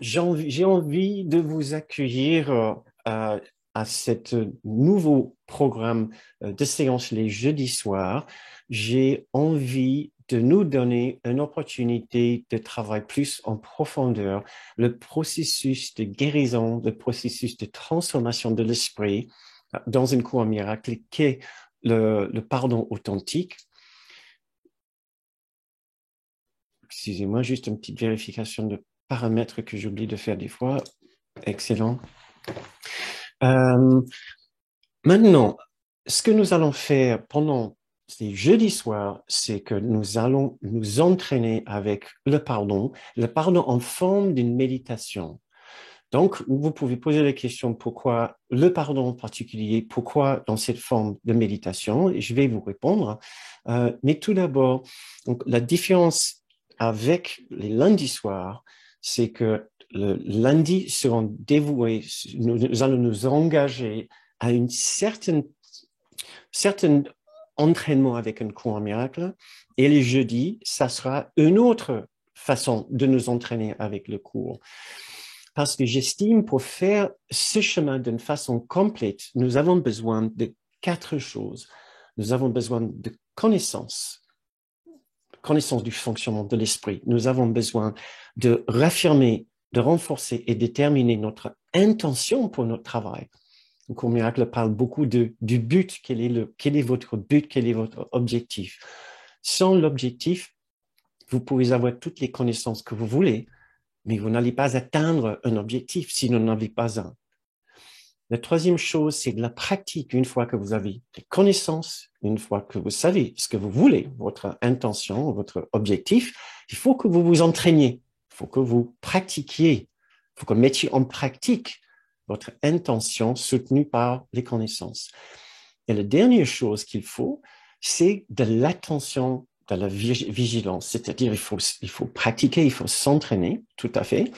J'ai envie de vous accueillir à ce nouveau programme de séance les jeudis soirs. J'ai envie de nous donner une opportunité de travailler plus en profondeur le processus de guérison, le processus de transformation de l'esprit dans une cour miracle qu'est le pardon authentique. Excusez-moi, juste une petite vérification de paramètres que j'oublie de faire des fois. Excellent. Euh, Maintenant, ce que nous allons faire pendant ces jeudis soirs, c'est que nous allons nous entraîner avec le pardon en forme d'une méditation. Donc, vous pouvez poser la question pourquoi le pardon en particulier, pourquoi dans cette forme de méditation, et je vais vous répondre. Mais tout d'abord, donc, la différence avec les lundis soirs, c'est que le lundi seront dévoués, nous allons nous engager à une certaine entraînement avec un cours en miracle, et les jeudis, ça sera une autre façon de nous entraîner avec le cours. Parce que j'estime pour faire ce chemin d'une façon complète, nous avons besoin de 4 choses. Nous avons besoin de connaissance du fonctionnement de l'esprit. Nous avons besoin de raffirmer, de renforcer et déterminer notre intention pour notre travail. Le cours miracle parle beaucoup du but. Quel est votre but? Quel est votre objectif? Sans l'objectif, vous pouvez avoir toutes les connaissances que vous voulez, mais vous n'allez pas atteindre un objectif si vous n'en avez pas un. La troisième chose, c'est de la pratique. Une fois que vous avez des connaissances, une fois que vous savez ce que vous voulez, votre intention, votre objectif, il faut que vous vous entraîniez, il faut que vous pratiquiez, il faut que vous mettiez en pratique votre intention soutenue par les connaissances. Et la dernière chose qu'il faut, c'est de l'attention, de la vigilance. C'est-à-dire, il faut pratiquer, il faut s'entraîner, tout à fait,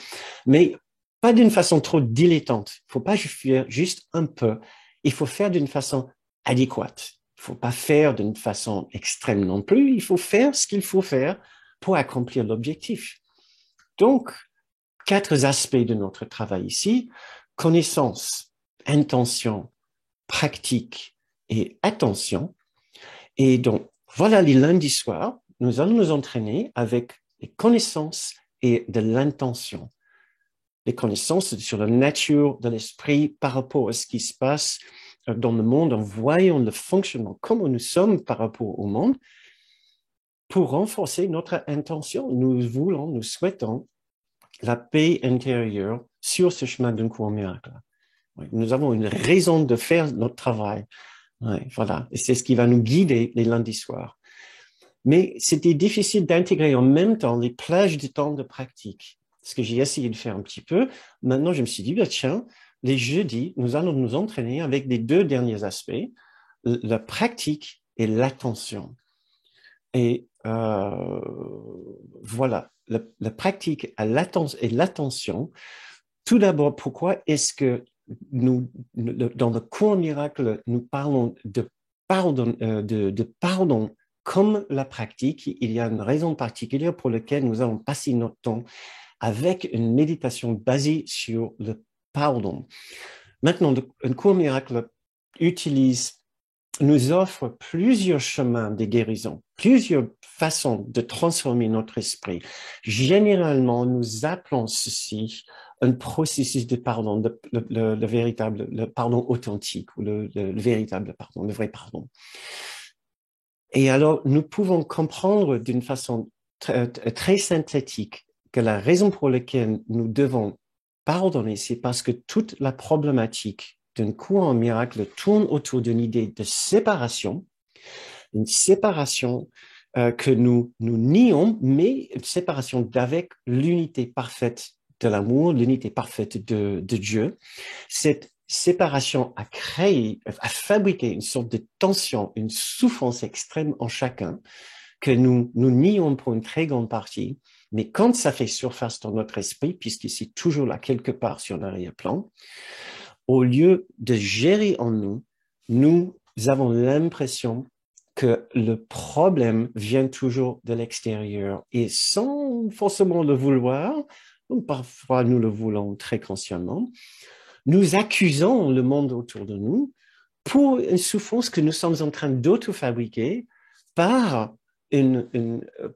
mais pas d'une façon trop dilettante. Il ne faut pas faire juste un peu. Il faut faire d'une façon adéquate. Il ne faut pas faire d'une façon extrême non plus. Il faut faire ce qu'il faut faire pour accomplir l'objectif. Donc, 4 aspects de notre travail ici: connaissance, intention, pratique et attention. Et donc, voilà les lundis soirs, nous allons nous entraîner avec les connaissances et de l'intention. Les connaissances sur la nature de l'esprit par rapport à ce qui se passe dans le monde, en voyant le fonctionnement, comment nous sommes par rapport au monde, pour renforcer notre intention. Nous souhaitons la paix intérieure sur ce chemin d'un cours miracle. Nous avons une raison de faire notre travail. Voilà, et c'est ce qui va nous guider les lundis soirs. Mais c'était difficile d'intégrer en même temps les plages de temps de pratique, ce que j'ai essayé de faire un petit peu. Maintenant, je me suis dit, bah, tiens, les jeudis, nous allons nous entraîner avec les 2 derniers aspects, la pratique et l'attention. Et voilà, la pratique et l'attention. Tout d'abord, pourquoi est-ce que dans le cours miracle, nous parlons de pardon comme la pratique? Il y a une raison particulière pour laquelle nous allons passer notre temps avec une méditation basée sur le pardon. Maintenant, un cours miracle nous offre plusieurs chemins de guérison, plusieurs façons de transformer notre esprit. Généralement, nous appelons ceci un processus de pardon, le pardon authentique, ou le véritable pardon, le vrai pardon. Et alors, nous pouvons comprendre d'une façon très synthétique que la raison pour laquelle nous devons pardonner, c'est parce que toute la problématique d'un courant miracle tourne autour d'une idée de séparation, une séparation que nous nions, mais une séparation d'avec l'unité parfaite de l'amour, l'unité parfaite de Dieu. Cette séparation a fabriqué une sorte de tension, une souffrance extrême en chacun que nous nions pour une très grande partie. Mais quand ça fait surface dans notre esprit, puisque c'est toujours là quelque part sur l'arrière-plan, au lieu de gérer en nous, nous avons l'impression que le problème vient toujours de l'extérieur. Et sans forcément le vouloir, parfois nous le voulons très consciemment, nous accusons le monde autour de nous pour une souffrance que nous sommes en train d'auto-fabriquer par,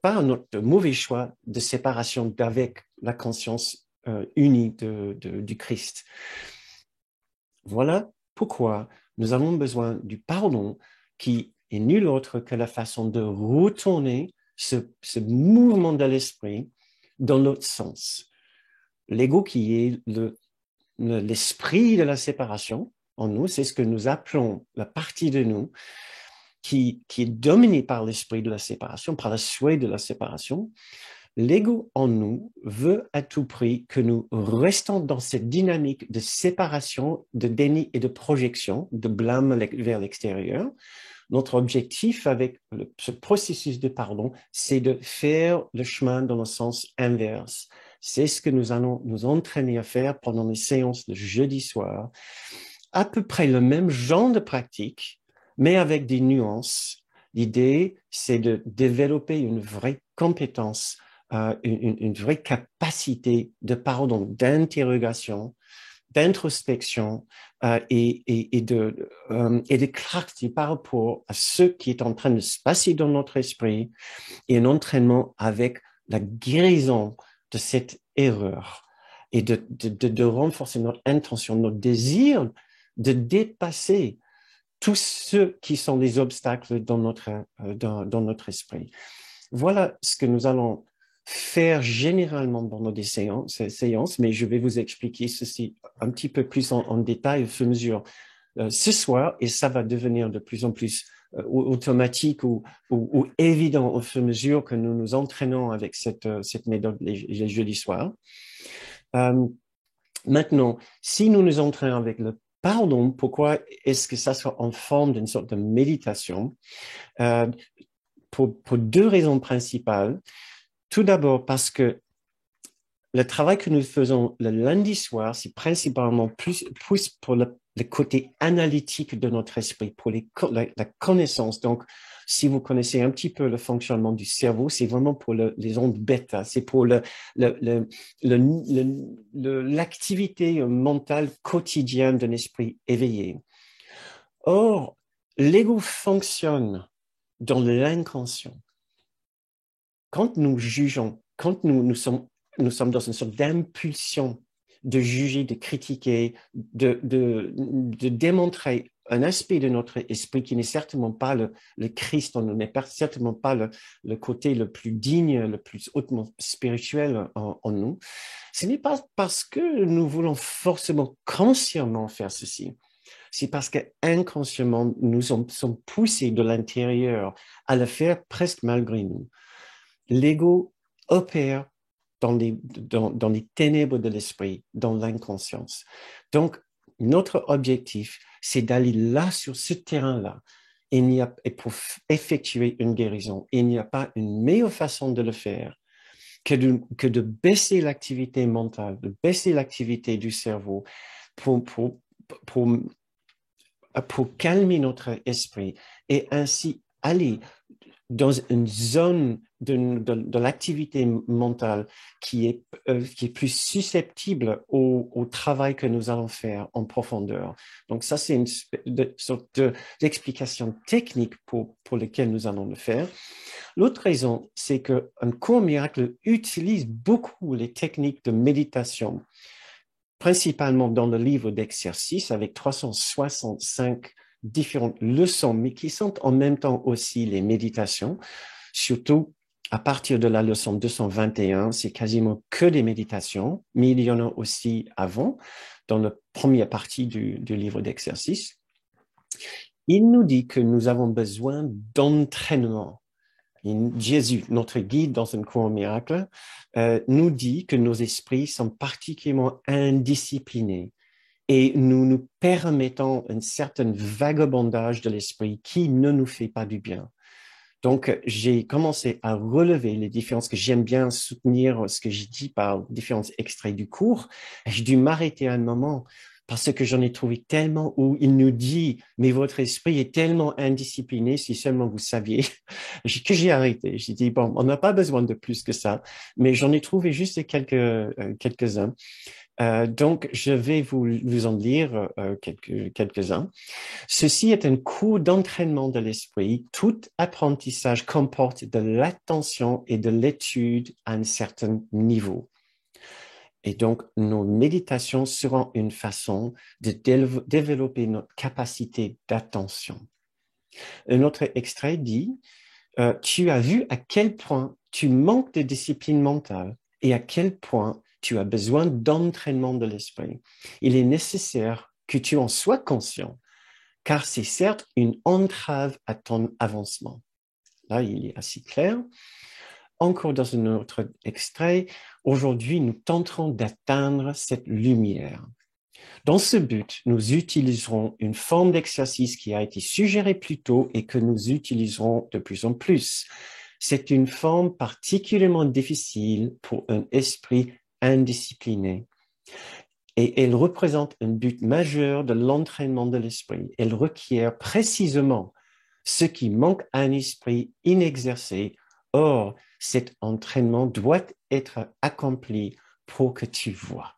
par notre mauvais choix de séparation d'avec la conscience unie du Christ. Voilà pourquoi nous avons besoin du pardon qui est nul autre que la façon de retourner ce mouvement de l'esprit dans l'autre sens. L'ego qui est l'esprit de la séparation en nous, c'est ce que nous appelons la partie de nous qui est dominée par l'esprit de la séparation, par le souhait de la séparation. L'ego en nous veut à tout prix que nous restons dans cette dynamique de séparation, de déni et de projection, de blâme vers l'extérieur. Notre objectif avec ce processus de pardon, c'est de faire le chemin dans le sens inverse. C'est ce que nous allons nous entraîner à faire pendant les séances de jeudi soir. À peu près le même genre de pratique, mais avec des nuances. L'idée, c'est de développer une vraie compétence, une vraie capacité de pardon, d'interrogation, d'introspection et de clarté par rapport à ce qui est en train de se passer dans notre esprit et un entraînement avec la guérison de cette erreur et de renforcer notre intention, notre désir de dépasser tous ceux qui sont des obstacles dans notre esprit. Voilà ce que nous allons faire généralement dans nos séances, mais je vais vous expliquer ceci un petit peu plus en détail au fur et à mesure ce soir, et ça va devenir de plus en plus automatique ou évident au fur et à mesure que nous nous entraînons avec cette méthode les jeudis soirs. Maintenant, si nous nous entraînons avec le pardon, pourquoi est-ce que ça soit en forme d'une sorte de méditation? Pour deux raisons principales. Tout d'abord parce que le travail que nous faisons le lundi soir, c'est principalement plus pour le côté analytique de notre esprit, pour la connaissance. Donc, si vous connaissez un petit peu le fonctionnement du cerveau, c'est vraiment pour les ondes bêta, c'est pour l'activité mentale quotidienne d'un esprit éveillé. Or, l'ego fonctionne dans l'inconscient. Quand nous jugeons, quand nous sommes dans une sorte d'impulsion de juger, de critiquer, de démontrer un aspect de notre esprit qui n'est certainement pas le Christ, on n'est certainement pas le côté le plus digne, le plus hautement spirituel en nous. Ce n'est pas parce que nous voulons forcément consciemment faire ceci. C'est parce que inconsciemment, nous sommes poussés de l'intérieur à le faire presque malgré nous. L'ego opère dans les ténèbres de l'esprit, dans l'inconscience. Donc, notre objectif, c'est d'aller là, sur ce terrain-là, et pour effectuer une guérison. Il n'y a pas une meilleure façon de le faire que de baisser l'activité mentale, de baisser l'activité du cerveau pour calmer notre esprit et ainsi aller dans une zone de l'activité mentale qui est plus susceptible au travail que nous allons faire en profondeur. Donc ça, c'est une sorte d'explication technique pour laquelle nous allons le faire. L'autre raison, c'est qu'un cours miracle utilise beaucoup les techniques de méditation, principalement dans le livre d'exercices avec 365 différentes leçons, mais qui sont en même temps aussi les méditations, surtout à partir de la leçon 221, c'est quasiment que des méditations, mais il y en a aussi avant, dans la première partie du livre d'exercices. Il nous dit que nous avons besoin d'entraînement. Jésus, notre guide dans un cours miracle, nous dit que nos esprits sont particulièrement indisciplinés et nous nous permettons un certain vagabondage de l'esprit qui ne nous fait pas du bien. Donc, j'ai commencé à relever les différences que j'aime bien soutenir ce que je dis par différents extraits du cours. J'ai dû m'arrêter un moment parce que j'en ai trouvé tellement où il nous dit, mais votre esprit est tellement indiscipliné, si seulement vous saviez, que j'ai arrêté. J'ai dit, bon, on n'a pas besoin de plus que ça, mais j'en ai trouvé juste quelques-uns. Donc, je vais vous en lire quelques-uns. Ceci est un cours d'entraînement de l'esprit. Tout apprentissage comporte de l'attention et de l'étude à un certain niveau. Et donc, nos méditations seront une façon de développer notre capacité d'attention. Un autre extrait dit, tu as vu à quel point tu manques de discipline mentale et à quel point tu as besoin d'entraînement de l'esprit. Il est nécessaire que tu en sois conscient, car c'est certes une entrave à ton avancement. Là, il est assez clair. Encore dans un autre extrait, aujourd'hui, nous tenterons d'atteindre cette lumière. Dans ce but, nous utiliserons une forme d'exercice qui a été suggérée plus tôt et que nous utiliserons de plus en plus. C'est une forme particulièrement difficile pour un esprit indiscipliné. Et elle représente un but majeur de l'entraînement de l'esprit. Elle requiert précisément ce qui manque à un esprit inexercé. Or, cet entraînement doit être accompli pour que tu vois.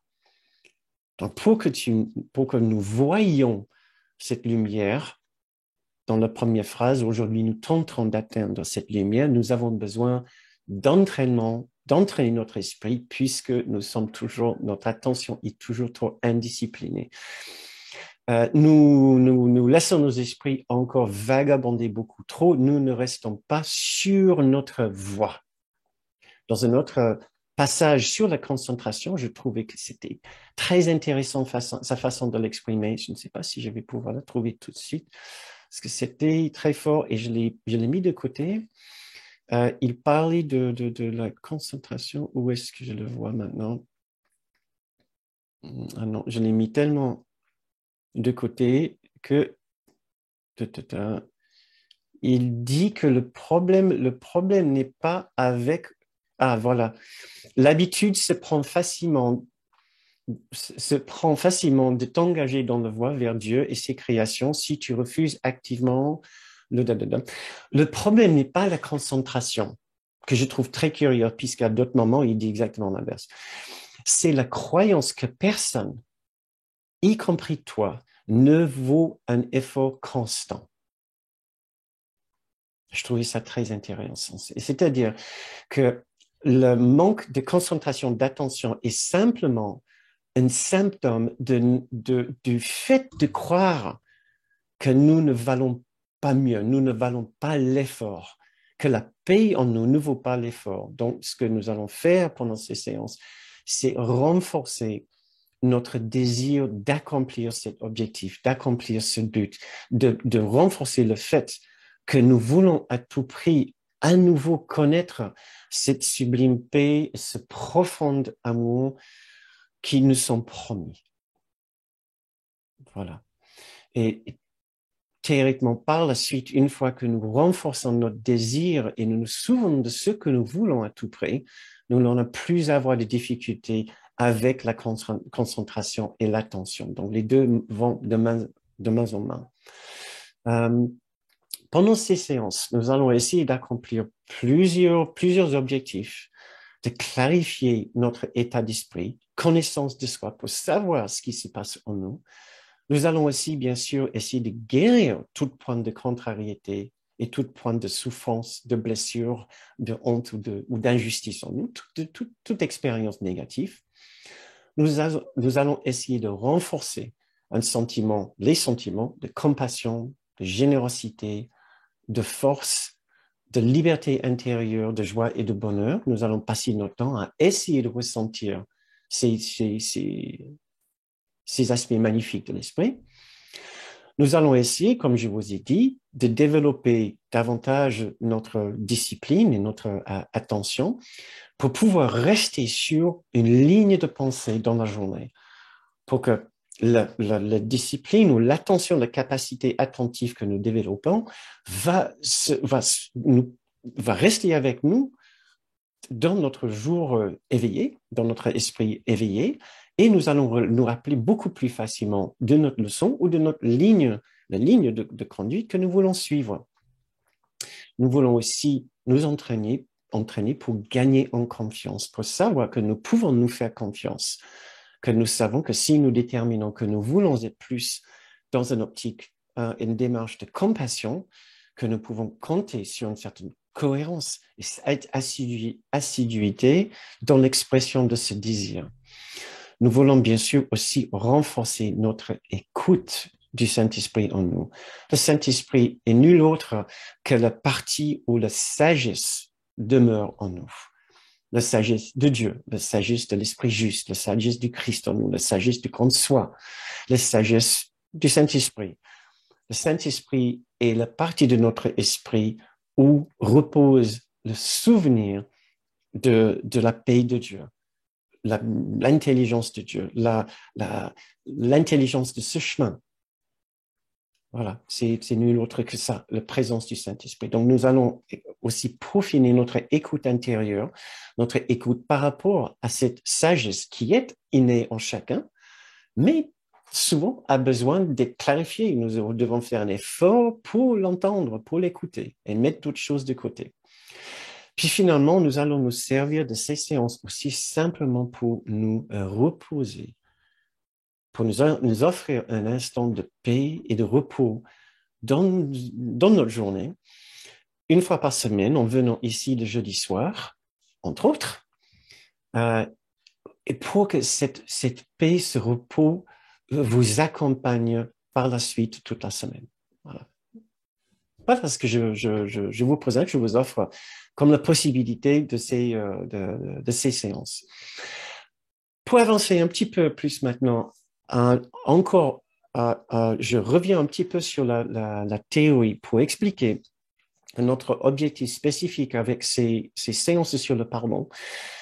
Donc, pour que nous voyions cette lumière, dans la première phrase, aujourd'hui, nous tenterons d'atteindre cette lumière, nous avons besoin d'entraîner notre esprit, puisque notre attention est toujours trop indisciplinée. Nous laissons nos esprits encore vagabonder beaucoup trop, nous ne restons pas sur notre voie. Dans un autre passage sur la concentration, je trouvais que c'était très intéressant sa façon de l'exprimer. Je ne sais pas si je vais pouvoir la trouver tout de suite, parce que c'était très fort et je l'ai mis de côté. Il parlait de la concentration. Où est-ce que je le vois maintenant? Ah non, je l'ai mis tellement de côté que il dit que le problème n'est pas avec... Ah, voilà. L'habitude se prend facilement de t'engager dans la voie vers Dieu et ses créations si tu refuses activement le problème n'est pas la concentration, que je trouve très curieux, puisqu'à d'autres moments, il dit exactement l'inverse. C'est la croyance que personne, y compris toi, ne vaut un effort constant. Je trouvais ça très intéressant. C'est-à-dire que le manque de concentration, d'attention est simplement un symptôme du fait de croire que nous ne valons pas mieux, nous ne valons pas l'effort, que la paix en nous ne vaut pas l'effort. Donc, ce que nous allons faire pendant ces séances, c'est renforcer notre désir d'accomplir cet objectif, d'accomplir ce but, de renforcer le fait que nous voulons à tout prix à nouveau connaître cette sublime paix, ce profond amour qui nous sont promis. Voilà. Et théoriquement, par la suite, une fois que nous renforçons notre désir et nous nous souvenons de ce que nous voulons à tout prix, nous n'allons plus avoir de difficultés avec la concentration et l'attention. Donc, les deux vont de main en main. Pendant ces séances, nous allons essayer d'accomplir plusieurs objectifs, de clarifier notre état d'esprit, connaissance de soi pour savoir ce qui se passe en nous. Nous allons aussi, bien sûr, essayer de guérir tout point de contrariété et tout point de souffrance, de blessure, de honte ou d'injustice en nous, toute expérience négative. Nous allons essayer de renforcer les sentiments de compassion, de générosité, de force, de liberté intérieure, de joie et de bonheur. Nous allons passer notre temps à essayer de ressentir ces aspects magnifiques de l'esprit. Nous allons essayer, comme je vous ai dit, de développer davantage notre discipline et notre attention pour pouvoir rester sur une ligne de pensée dans la journée, pour que la discipline ou l'attention, la capacité attentive que nous développons va rester avec nous dans notre jour éveillé, dans notre esprit éveillé, et nous allons nous rappeler beaucoup plus facilement de notre leçon ou de notre ligne, la ligne de conduite que nous voulons suivre. Nous voulons aussi nous entraîner pour gagner en confiance, pour savoir que nous pouvons nous faire confiance, que nous savons que si nous déterminons que nous voulons être plus dans une optique, une démarche de compassion, que nous pouvons compter sur une certaine cohérence et cette assiduité dans l'expression de ce désir. Nous voulons bien sûr aussi renforcer notre écoute du Saint-Esprit en nous. Le Saint-Esprit est nul autre que la partie où la sagesse demeure en nous. La sagesse de Dieu, la sagesse de l'Esprit juste, la sagesse du Christ en nous, la sagesse du grand soi, la sagesse du Saint-Esprit. Le Saint-Esprit est la partie de notre esprit où repose le souvenir de la paix de Dieu, l'intelligence de Dieu, l'intelligence de ce chemin. Voilà, c'est nul autre que ça, la présence du Saint-Esprit. Donc, nous allons aussi peaufiner notre écoute intérieure, notre écoute par rapport à cette sagesse qui est innée en chacun, mais souvent a besoin d'être clarifiée. Nous devons faire un effort pour l'entendre, pour l'écouter et mettre toutes choses de côté. Puis finalement, nous allons nous servir de ces séances aussi simplement pour nous reposer, pour nous offrir un instant de paix et de repos dans notre journée, une fois par semaine, en venant ici le jeudi soir, entre autres, et pour que cette paix, ce repos vous accompagne par la suite toute la semaine. Voilà. Voilà ce que je vous présente, je vous offre comme la possibilité de ces séances. Pour avancer un petit peu plus maintenant, je reviens un petit peu sur la théorie pour expliquer notre objectif spécifique avec ces séances sur le pardon,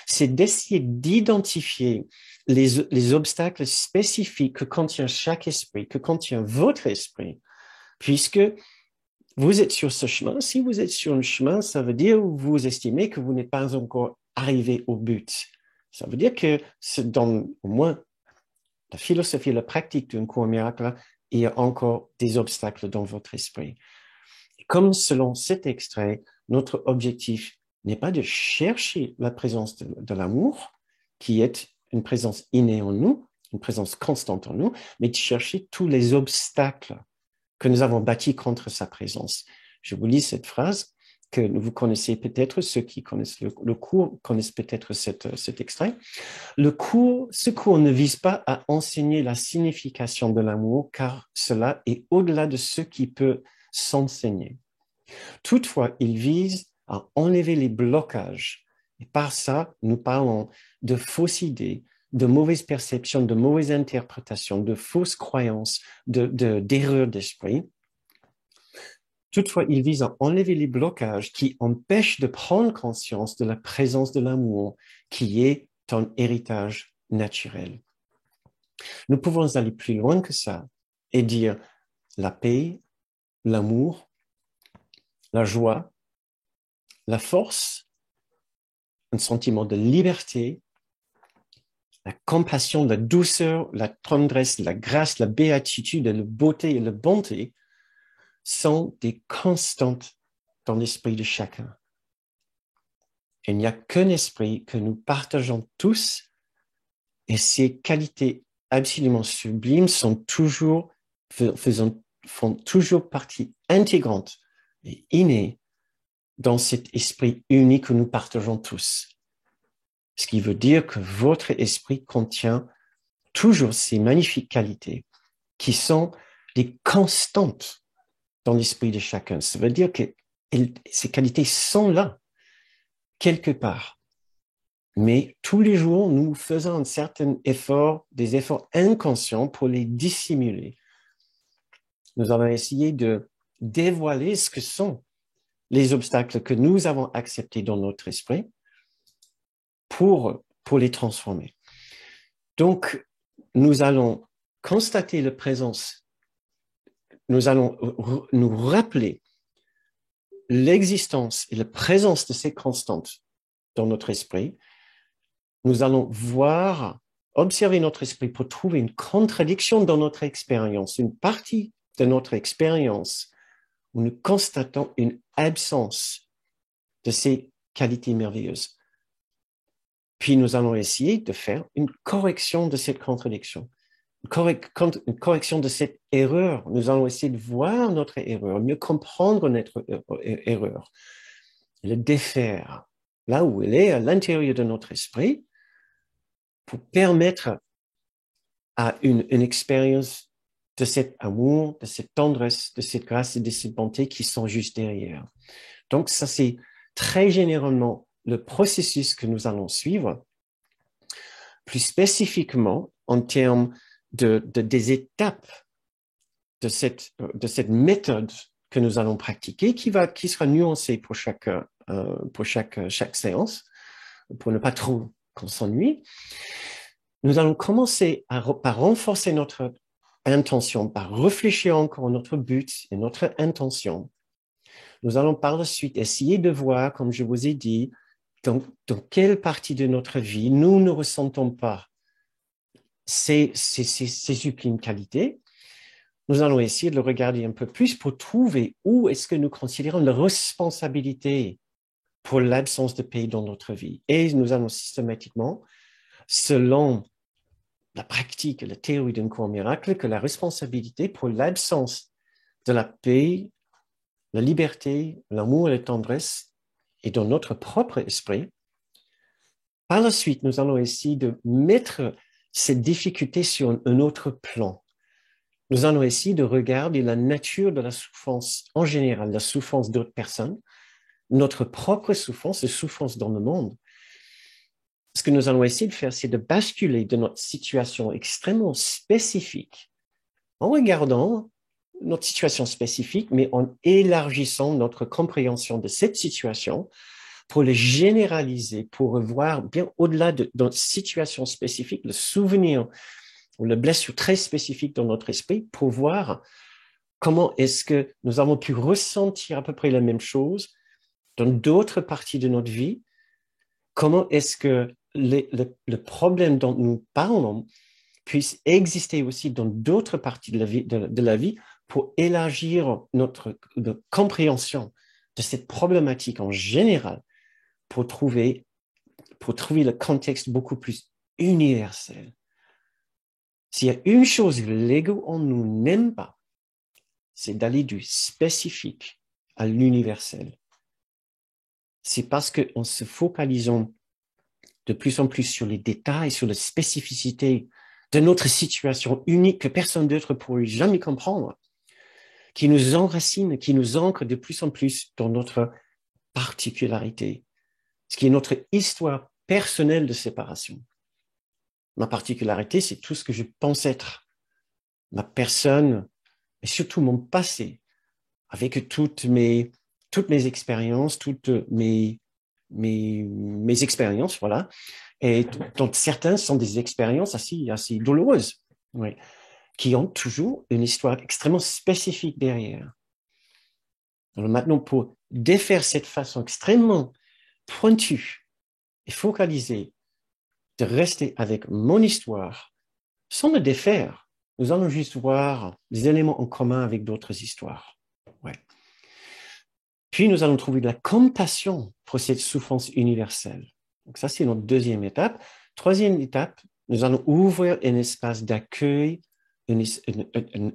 c'est d'essayer d'identifier les obstacles spécifiques que contient chaque esprit, que contient votre esprit, puisque vous êtes sur ce chemin. Si vous êtes sur un chemin, ça veut dire que vous estimez que vous n'êtes pas encore arrivé au but. Ça veut dire que dans au moins la philosophie et la pratique d'un cours miracle, il y a encore des obstacles dans votre esprit. Et comme selon cet extrait, notre objectif n'est pas de chercher la présence de l'amour, qui est une présence innée en nous, une présence constante en nous, mais de chercher tous les obstacles que nous avons bâtis contre sa présence. Je vous lis cette phrase que vous connaissez peut-être, ceux qui connaissent le cours connaissent peut-être cet extrait. Ce cours ne vise pas à enseigner la signification de l'amour, car cela est au-delà de ce qui peut s'enseigner. Toutefois, il vise à enlever les blocages. Et par ça, nous parlons de fausses idées, de mauvaises perceptions, de mauvaises interprétations, de fausses croyances, d'erreurs d'esprit. Toutefois, il vise à enlever les blocages qui empêchent de prendre conscience de la présence de l'amour qui est un héritage naturel. Nous pouvons aller plus loin que ça et dire la paix, l'amour, la joie, la force, un sentiment de liberté, la compassion, la douceur, la tendresse, la grâce, la béatitude, la beauté et la bonté sont des constantes dans l'esprit de chacun. Il n'y a qu'un esprit que nous partageons tous et ces qualités absolument sublimes font toujours partie intégrante et innée dans cet esprit unique que nous partageons tous. Ce qui veut dire que votre esprit contient toujours ces magnifiques qualités qui sont des constantes dans l'esprit de chacun. Ça veut dire que ces qualités sont là, quelque part. Mais tous les jours, nous faisons un certain effort, des efforts inconscients pour les dissimuler. Nous allons essayer de dévoiler ce que sont les obstacles que nous avons acceptés dans notre esprit pour les transformer. Donc, nous allons constater la présence, nous allons nous rappeler l'existence et la présence de ces constantes dans notre esprit. Nous allons observer notre esprit pour trouver une contradiction dans notre expérience, une partie de notre expérience où nous constatons une absence de ces qualités merveilleuses. Puis nous allons essayer de faire une correction de cette contradiction, une correction de cette erreur. Nous allons essayer de voir notre erreur, mieux comprendre notre erreur, le défaire là où elle est, à l'intérieur de notre esprit, pour permettre à une expérience de cet amour, de cette tendresse, de cette grâce et de cette bonté qui sont juste derrière. Donc ça, c'est très généralement le processus que nous allons suivre, plus spécifiquement en termes des étapes de cette méthode que nous allons pratiquer, qui sera nuancée pour chaque séance, pour ne pas trop qu'on s'ennuie. Nous allons commencer par renforcer notre intention, par réfléchir encore à notre but et notre intention. Nous allons par la suite essayer de voir, comme je vous ai dit, dans quelle partie de notre vie nous ne ressentons pas ces sublimes qualités. Nous allons essayer de le regarder un peu plus pour trouver où est-ce que nous considérons la responsabilité pour l'absence de paix dans notre vie. Et nous allons systématiquement, selon la pratique et la théorie d'un cours miracle, que la responsabilité pour l'absence de la paix, la liberté, l'amour et la tendresse est dans notre propre esprit. Par la suite, nous allons essayer de mettre cette difficulté sur un autre plan. Nous allons essayer de regarder la nature de la souffrance en général, la souffrance d'autres personnes, notre propre souffrance, la souffrance dans le monde. Ce que nous allons essayer de faire, c'est de basculer de notre situation extrêmement spécifique en regardant notre situation spécifique, mais en élargissant notre compréhension de cette situation pour le généraliser, pour voir bien au-delà de notre situation spécifique, le souvenir ou la blessure très spécifique dans notre esprit, pour voir comment est-ce que nous avons pu ressentir à peu près la même chose dans d'autres parties de notre vie, comment est-ce que le problème dont nous parlons puisse exister aussi dans d'autres parties de la vie pour élargir notre compréhension de cette problématique en général, pour trouver le contexte beaucoup plus universel. S'il y a une chose que l'ego en nous n'aime pas, c'est d'aller du spécifique à l'universel. C'est parce qu'en se focalisant de plus en plus sur les détails, sur la spécificité de notre situation unique que personne d'autre ne pourrait jamais comprendre, qui nous enracine, qui nous ancre de plus en plus dans notre particularité, ce qui est notre histoire personnelle de séparation. Ma particularité, c'est tout ce que je pense être, ma personne, et surtout mon passé, avec toutes mes expériences, toutes mes expériences, voilà. Et donc, certains sont des expériences assez douloureuses, oui, qui ont toujours une histoire extrêmement spécifique derrière. Alors maintenant, pour défaire cette façon extrêmement pointue et focalisée de rester avec mon histoire, sans me défaire, nous allons juste voir des éléments en commun avec d'autres histoires. Ouais. Puis, nous allons trouver de la compassion pour cette souffrance universelle. Donc ça, c'est notre deuxième étape. Troisième étape, nous allons ouvrir un espace d'accueil, un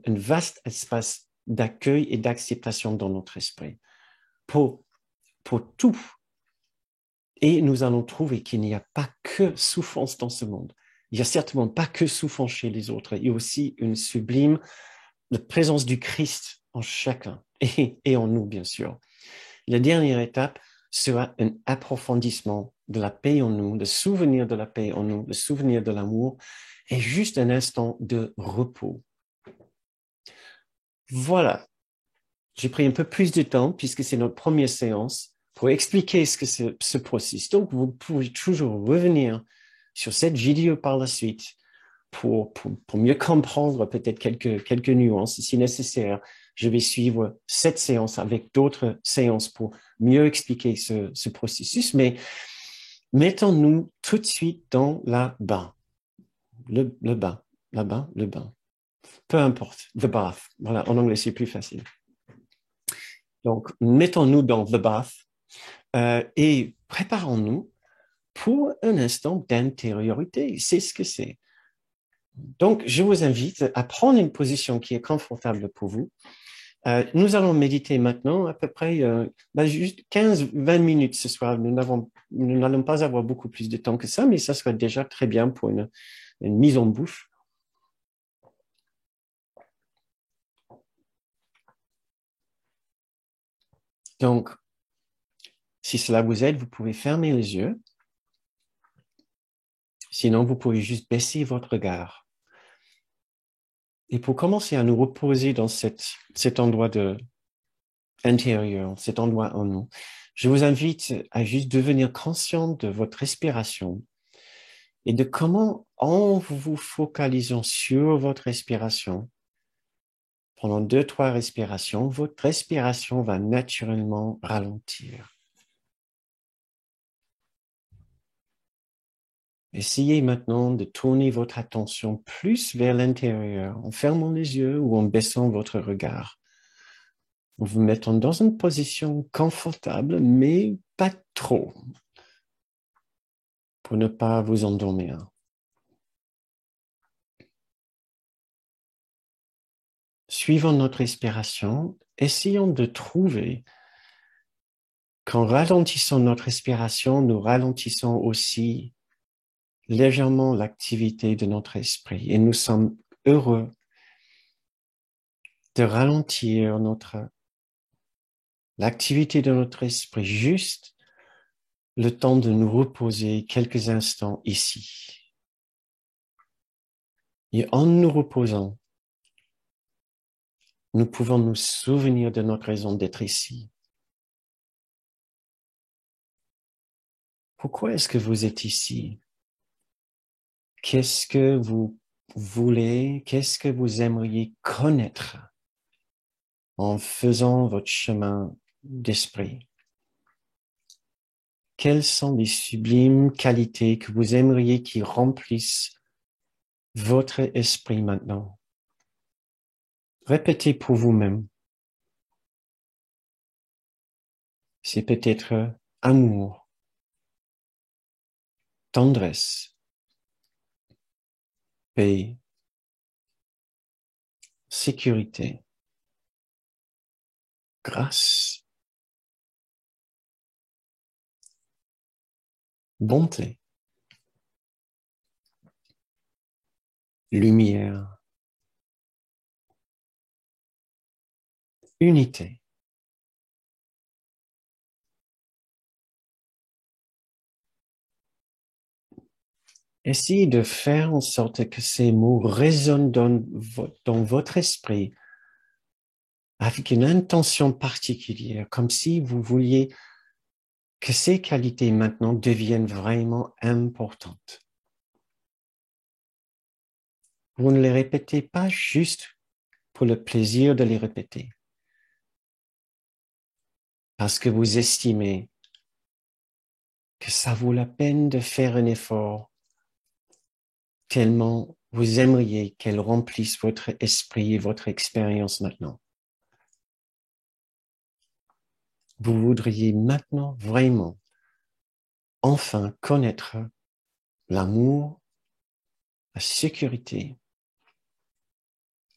vaste espace d'accueil et d'acceptation dans notre esprit pour tout. Et nous allons trouver qu'il n'y a pas que souffrance dans ce monde. Il n'y a certainement pas que souffrance chez les autres. Il y a aussi une sublime présence du Christ en chacun et en nous, bien sûr. La dernière étape sera un approfondissement de la paix en nous, le souvenir de la paix en nous, le souvenir de l'amour, et juste un instant de repos. Voilà. J'ai pris un peu plus de temps, puisque c'est notre première séance, pour expliquer ce que c'est ce processus. Donc, vous pouvez toujours revenir sur cette vidéo par la suite pour mieux comprendre peut-être quelques nuances, si nécessaire, je vais suivre cette séance avec d'autres séances pour mieux expliquer ce processus, mais mettons-nous tout de suite dans la bain, le bain, là-bas, le bain. Peu importe, the bath. Voilà, en anglais, c'est plus facile. Donc, mettons-nous dans the bath et préparons-nous pour un instant d'intériorité. C'est ce que c'est. Donc, je vous invite à prendre une position qui est confortable pour vous. Nous allons méditer maintenant à peu près juste 15-20 minutes ce soir. Nous n'allons pas avoir beaucoup plus de temps que ça, mais ça serait déjà très bien pour une mise en bouche. Donc, si cela vous aide, vous pouvez fermer les yeux. Sinon, vous pouvez juste baisser votre regard. Et pour commencer à nous reposer dans cet endroit intérieur, cet endroit en nous, je vous invite à juste devenir conscient de votre respiration et de comment, en vous focalisant sur votre respiration, pendant 2-3 respirations, votre respiration va naturellement ralentir. Essayez maintenant de tourner votre attention plus vers l'intérieur en fermant les yeux ou en baissant votre regard. En vous mettant dans une position confortable, mais pas trop, pour ne pas vous endormir. Suivant notre respiration, essayons de trouver qu'en ralentissant notre respiration, nous ralentissons aussi légèrement l'activité de notre esprit et nous sommes heureux de ralentir l'activité de notre esprit juste le temps de nous reposer quelques instants ici. Et en nous reposant, nous pouvons nous souvenir de notre raison d'être ici. Pourquoi est-ce que vous êtes ici? Qu'est-ce que vous voulez? Qu'est-ce que vous aimeriez connaître en faisant votre chemin d'esprit? Quelles sont les sublimes qualités que vous aimeriez qui remplissent votre esprit maintenant? Répétez pour vous-même. C'est peut-être amour, tendresse, paix, sécurité, grâce, bonté, lumière, unité. Essayez de faire en sorte que ces mots résonnent dans votre esprit avec une intention particulière, comme si vous vouliez que ces qualités maintenant deviennent vraiment importantes. Vous ne les répétez pas juste pour le plaisir de les répéter, parce que vous estimez que ça vaut la peine de faire un effort tellement vous aimeriez qu'elles remplissent votre esprit et votre expérience maintenant. Vous voudriez maintenant vraiment enfin connaître l'amour, la sécurité,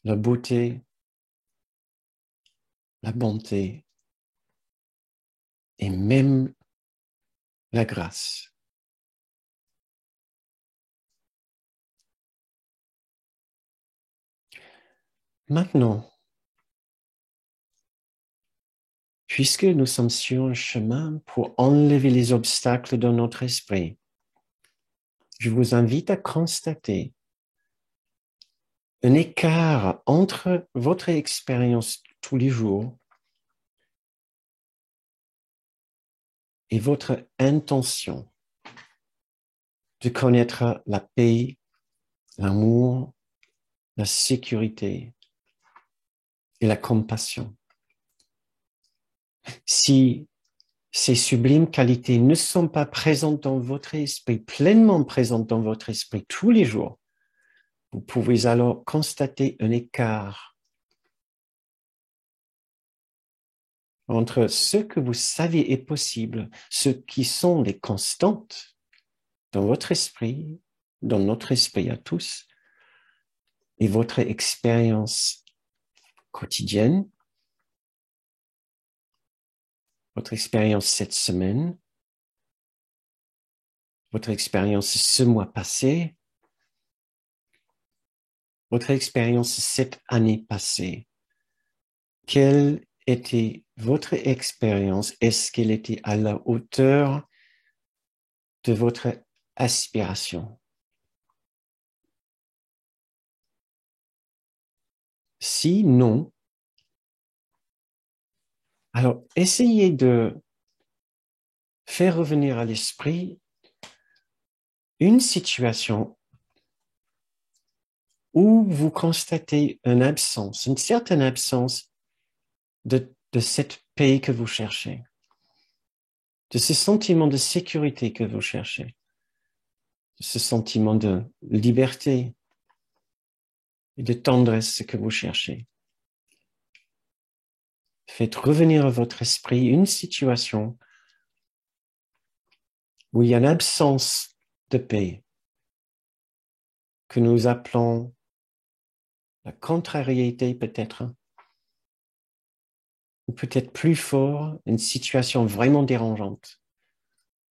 la beauté, la bonté et même la grâce. Maintenant, puisque nous sommes sur un chemin pour enlever les obstacles dans notre esprit, je vous invite à constater un écart entre votre expérience tous les jours et votre intention de connaître la paix, l'amour, la sécurité et la compassion. Si ces sublimes qualités ne sont pas présentes dans votre esprit, pleinement présentes dans votre esprit tous les jours, vous pouvez alors constater un écart entre ce que vous savez est possible, ce qui sont les constantes dans votre esprit, dans notre esprit à tous, et votre expérience quotidienne, votre expérience cette semaine, votre expérience ce mois passé, votre expérience cette année passée. Quelle était votre expérience? Est-ce qu'elle était à la hauteur de votre aspiration? Si non, alors essayez de faire revenir à l'esprit une situation où vous constatez une absence, une certaine absence de cette paix que vous cherchez, de ce sentiment de sécurité que vous cherchez, de ce sentiment de liberté et de tendresse que vous cherchez. Faites revenir à votre esprit une situation où il y a une absence de paix que nous appelons la contrariété peut-être, ou peut-être plus fort, une situation vraiment dérangeante.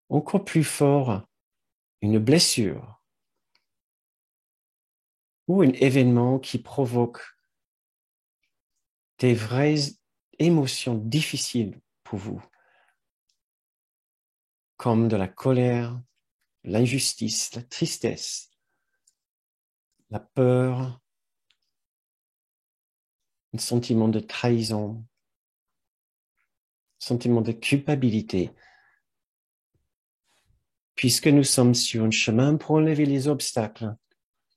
Encore plus fort, une blessure ou un événement qui provoque des vraies émotions difficiles pour vous, comme de la colère, l'injustice, la tristesse, la peur, un sentiment de trahison, un sentiment de culpabilité. Puisque nous sommes sur un chemin pour enlever les obstacles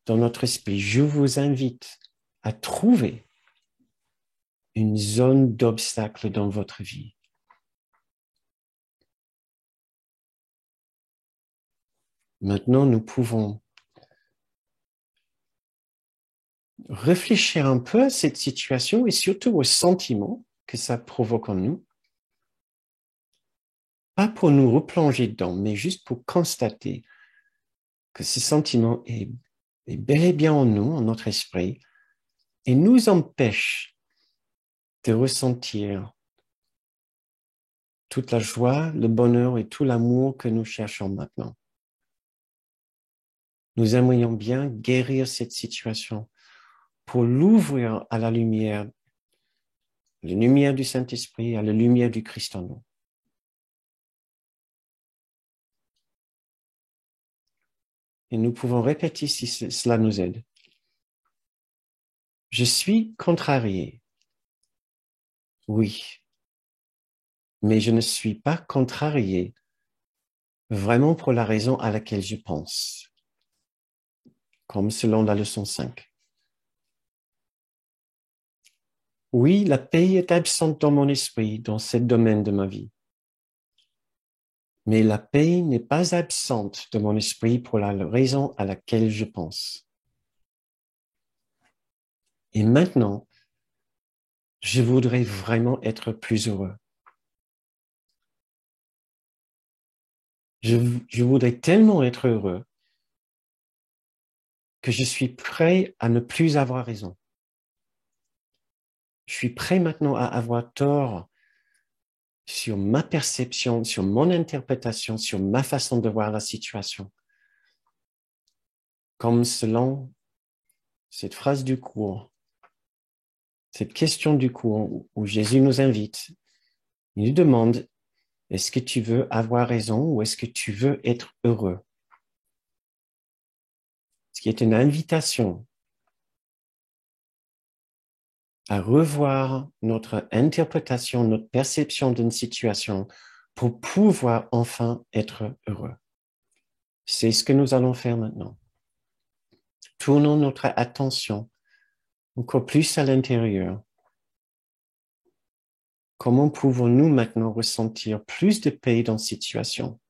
dans notre esprit, je vous invite à trouver une zone d'obstacle dans votre vie. Maintenant, nous pouvons réfléchir un peu à cette situation et surtout aux sentiments que ça provoque en nous. Pas pour nous replonger dedans, mais juste pour constater que ce sentiment est bel et bien en nous, en notre esprit, et nous empêche de ressentir toute la joie, le bonheur et tout l'amour que nous cherchons maintenant. Nous aimerions bien guérir cette situation pour l'ouvrir à la lumière du Saint-Esprit, à la lumière du Christ en nous. Et nous pouvons répéter si cela nous aide. Je suis contrarié. Oui. Mais je ne suis pas contrarié vraiment pour la raison à laquelle je pense, comme selon la leçon 5. Oui, la paix est absente dans mon esprit, dans ce domaine de ma vie. Mais la paix n'est pas absente de mon esprit pour la raison à laquelle je pense. Et maintenant, je voudrais vraiment être plus heureux. Je voudrais tellement être heureux que je suis prêt à ne plus avoir raison. Je suis prêt maintenant à avoir tort sur ma perception, sur mon interprétation, sur ma façon de voir la situation. Comme selon cette phrase du cours, cette question du cours où Jésus nous invite, il nous demande, est-ce que tu veux avoir raison ou est-ce que tu veux être heureux? Ce qui est une invitation à revoir notre interprétation, notre perception d'une situation pour pouvoir enfin être heureux. C'est ce que nous allons faire maintenant. Tournons notre attention encore plus à l'intérieur. Comment pouvons-nous maintenant ressentir plus de paix dans cette situation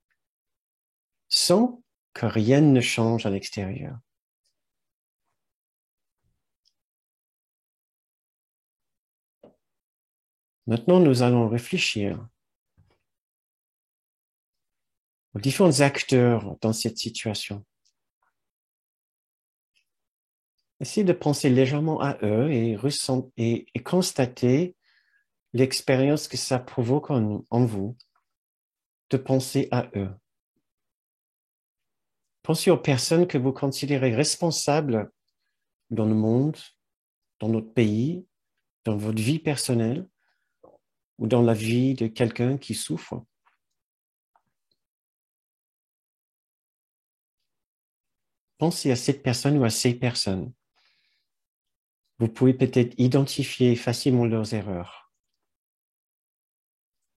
sans que rien ne change à l'extérieur? Maintenant, nous allons réfléchir aux différents acteurs dans cette situation. Essayez de penser légèrement à eux et constater l'expérience que ça provoque en vous de penser à eux. Pensez aux personnes que vous considérez responsables dans le monde, dans notre pays, dans votre vie personnelle ou dans la vie de quelqu'un qui souffre. Pensez à cette personne ou à ces personnes. Vous pouvez peut-être identifier facilement leurs erreurs.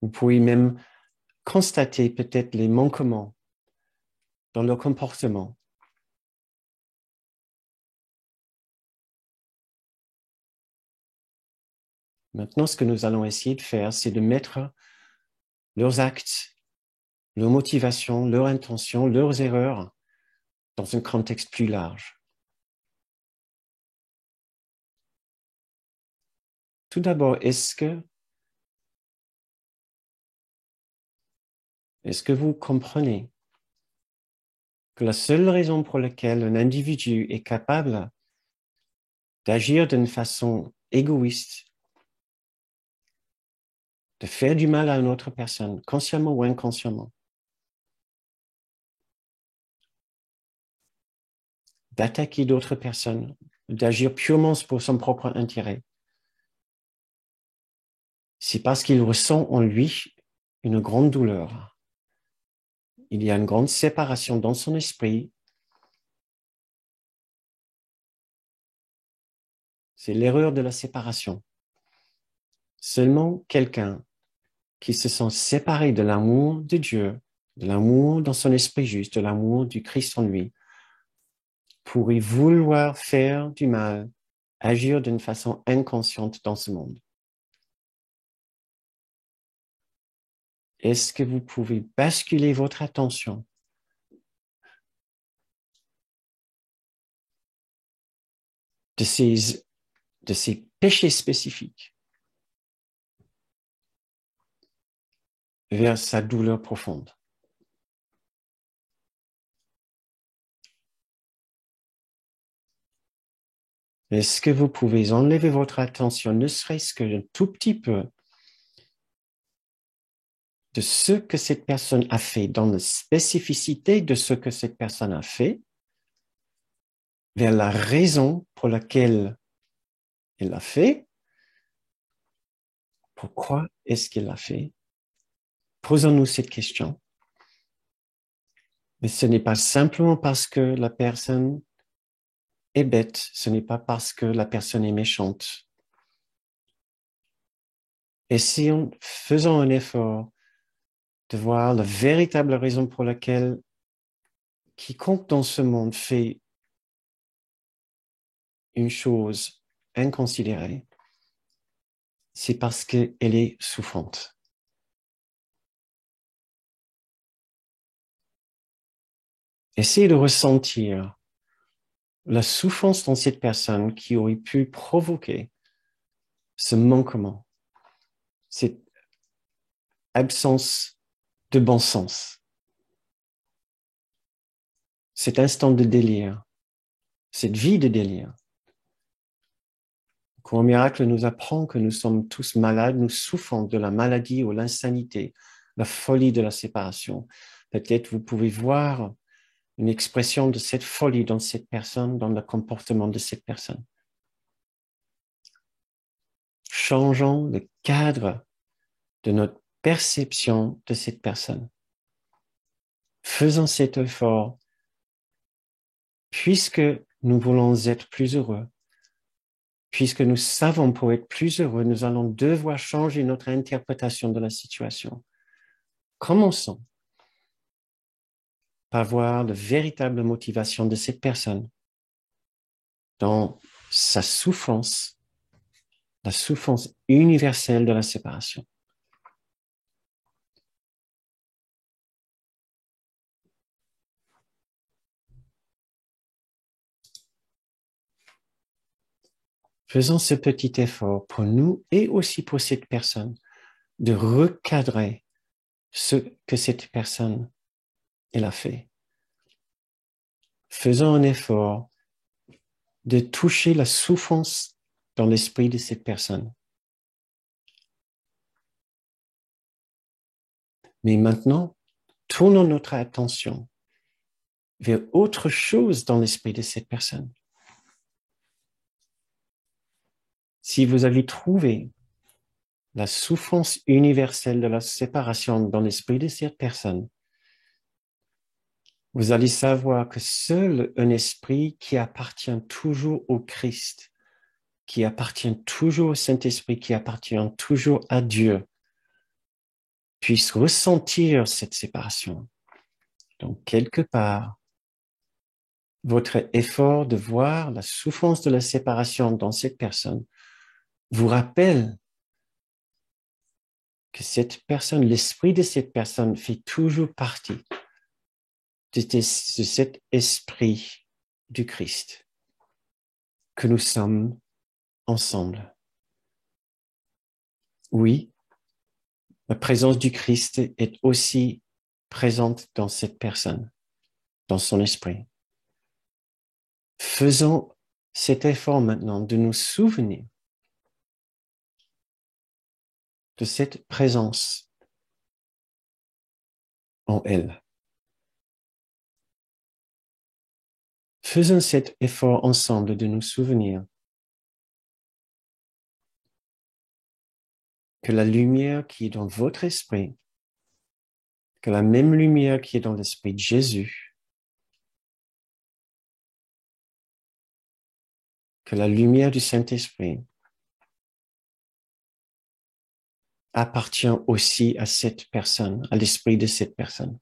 Vous pouvez même constater peut-être les manquements dans leur comportement. Maintenant, ce que nous allons essayer de faire, c'est de mettre leurs actes, leurs motivations, leurs intentions, leurs erreurs dans un contexte plus large. Tout d'abord, est-ce que vous comprenez que la seule raison pour laquelle un individu est capable d'agir d'une façon égoïste, de faire du mal à une autre personne, consciemment ou inconsciemment, d'attaquer d'autres personnes, d'agir purement pour son propre intérêt, c'est parce qu'il ressent en lui une grande douleur. Il y a une grande séparation dans son esprit. C'est l'erreur de la séparation. Seulement quelqu'un qui se sent séparé de l'amour de Dieu, de l'amour dans son esprit juste, de l'amour du Christ en lui, pourrait vouloir faire du mal, agir d'une façon inconsciente dans ce monde. Est-ce que vous pouvez basculer votre attention de ces péchés spécifiques vers sa douleur profonde? Est-ce que vous pouvez enlever votre attention, ne serait-ce qu'un tout petit peu, de ce que cette personne a fait, dans la spécificité de ce que cette personne a fait, vers la raison pour laquelle elle l'a fait? Pourquoi est-ce qu'elle l'a fait? Posons-nous cette question. Mais ce n'est pas simplement parce que la personne est bête, ce n'est pas parce que la personne est méchante. Essayons, faisons un effort de voir la véritable raison pour laquelle quiconque dans ce monde fait une chose inconsidérée, c'est parce qu'elle est souffrante. Essayez de ressentir la souffrance dans cette personne qui aurait pu provoquer ce manquement, cette absence de bon sens, cet instant de délire, cette vie de délire. Le cours miracle nous apprend que nous sommes tous malades, nous souffrons de la maladie ou l'insanité, la folie de la séparation. Peut-être vous pouvez voir une expression de cette folie dans cette personne, dans le comportement de cette personne. Changeons le cadre de notre perception de cette personne. Faisons cet effort puisque nous voulons être plus heureux. Puisque nous savons pour être plus heureux, nous allons devoir changer notre interprétation de la situation. Commençons par voir la véritable motivation de cette personne. dans sa souffrance, la souffrance universelle de la séparation. Faisons ce petit effort pour nous et aussi pour cette personne de recadrer ce que cette personne elle a fait. Faisons un effort de toucher la souffrance dans l'esprit de cette personne. Mais maintenant, tournons notre attention vers autre chose dans l'esprit de cette personne. Si vous avez trouvé la souffrance universelle de la séparation dans l'esprit de cette personne, vous allez savoir que seul un esprit qui appartient toujours au Christ, qui appartient toujours au Saint-Esprit, qui appartient toujours à Dieu, puisse ressentir cette séparation. Donc, quelque part, votre effort de voir la souffrance de la séparation dans cette personne vous rappelle que cette personne, l'esprit de cette personne fait toujours partie de cet esprit du Christ, que nous sommes ensemble. Oui, la présence du Christ est aussi présente dans cette personne, dans son esprit. Faisons cet effort maintenant de nous souvenir de cette présence en elle. Faisons cet effort ensemble de nous souvenir que la lumière qui est dans votre esprit, que la même lumière qui est dans l'esprit de Jésus, que la lumière du Saint-Esprit appartient aussi à cette personne, à l'esprit de cette personne.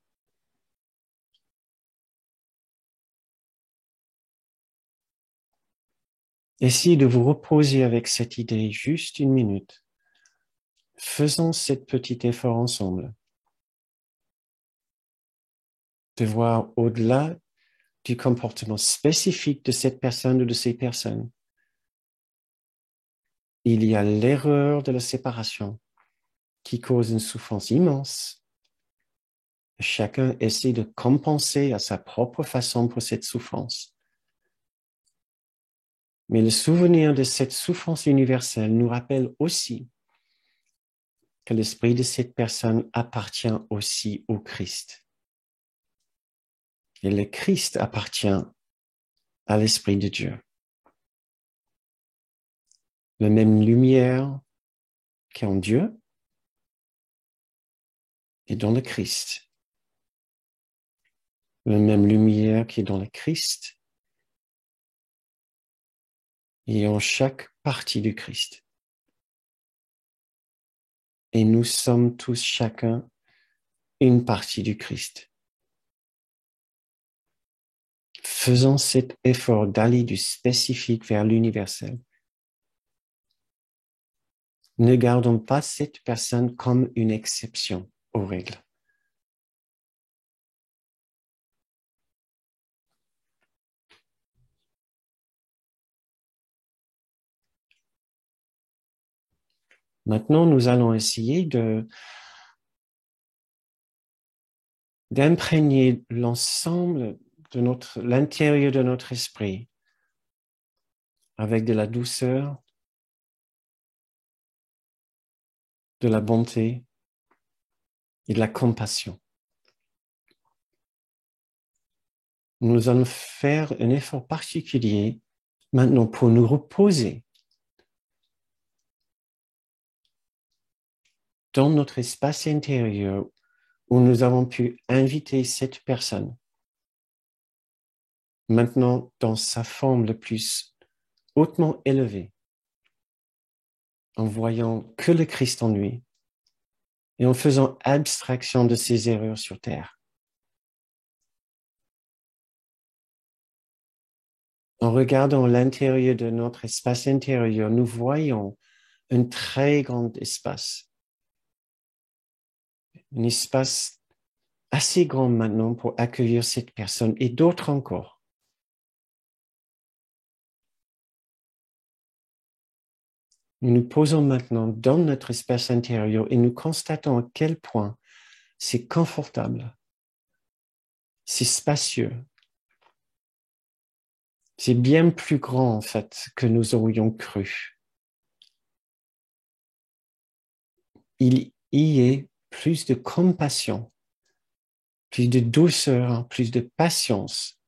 Essayez de vous reposer avec cette idée juste une minute. Faisons cet petit effort ensemble de voir au-delà du comportement spécifique de cette personne ou de ces personnes. Il y a l'erreur de la séparation qui cause une souffrance immense. Chacun essaie de compenser à sa propre façon pour cette souffrance. Mais le souvenir de cette souffrance universelle nous rappelle aussi que l'esprit de cette personne appartient aussi au Christ. Et le Christ appartient à l'Esprit de Dieu. La même lumière qui est en Dieu est dans le Christ. La même lumière qui est dans le Christ est en chaque partie du Christ. Et nous sommes tous chacun une partie du Christ. Faisons cet effort d'aller du spécifique vers l'universel. Ne gardons pas cette personne comme une exception aux règles. Maintenant, nous allons essayer d'imprégner l'ensemble de l'intérieur de notre esprit avec de la douceur, de la bonté et de la compassion. Nous allons faire un effort particulier maintenant pour nous reposer dans notre espace intérieur où nous avons pu inviter cette personne, maintenant dans sa forme le plus hautement élevée, en voyant que le Christ en lui et en faisant abstraction de ses erreurs sur terre. En regardant l'intérieur de notre espace intérieur, nous voyons un très grand espace. Un espace assez grand maintenant pour accueillir cette personne et d'autres encore. Nous nous posons maintenant dans notre espace intérieur et nous constatons à quel point c'est confortable, c'est spacieux, c'est bien plus grand en fait que nous aurions cru. Il y est plus de compassion, plus de douceur, plus de patience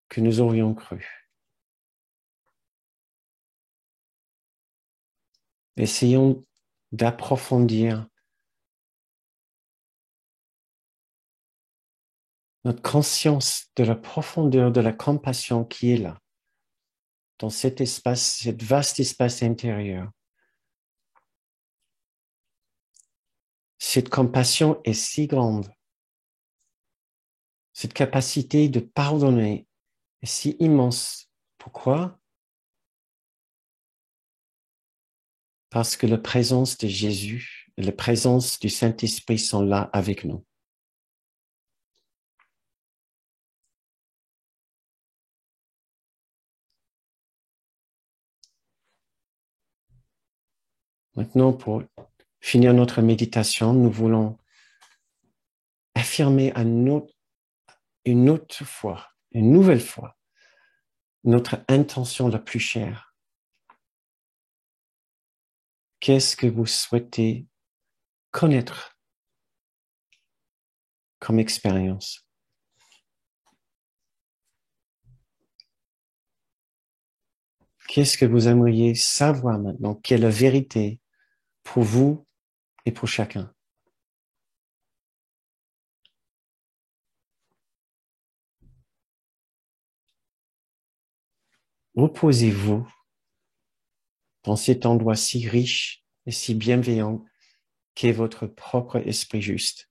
que nous aurions cru. Essayons d'approfondir notre conscience de la profondeur de la compassion qui est là, dans cet espace, cet vaste espace intérieur. Cette compassion est si grande. Cette capacité de pardonner est si immense. Pourquoi? Parce que la présence de Jésus et la présence du Saint-Esprit sont là avec nous. Maintenant, pour finir notre méditation, nous voulons affirmer une autre fois, une nouvelle fois, notre intention la plus chère. Qu'est-ce que vous souhaitez connaître comme expérience? Qu'est-ce que vous aimeriez savoir maintenant? Quelle est la vérité pour vous et pour chacun? Reposez-vous dans cet endroit si riche et si bienveillant qu'est votre propre esprit juste.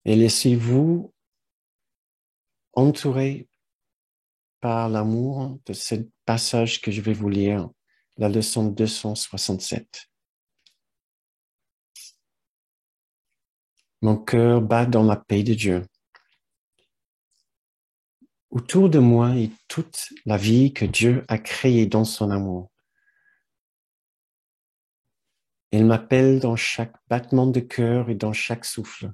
Et laissez-vous entourer par l'amour de ce passage que je vais vous lire, la leçon 267. Mon cœur bat dans la paix de Dieu. Autour de moi est toute la vie que Dieu a créée dans son amour. Il m'appelle dans chaque battement de cœur et dans chaque souffle,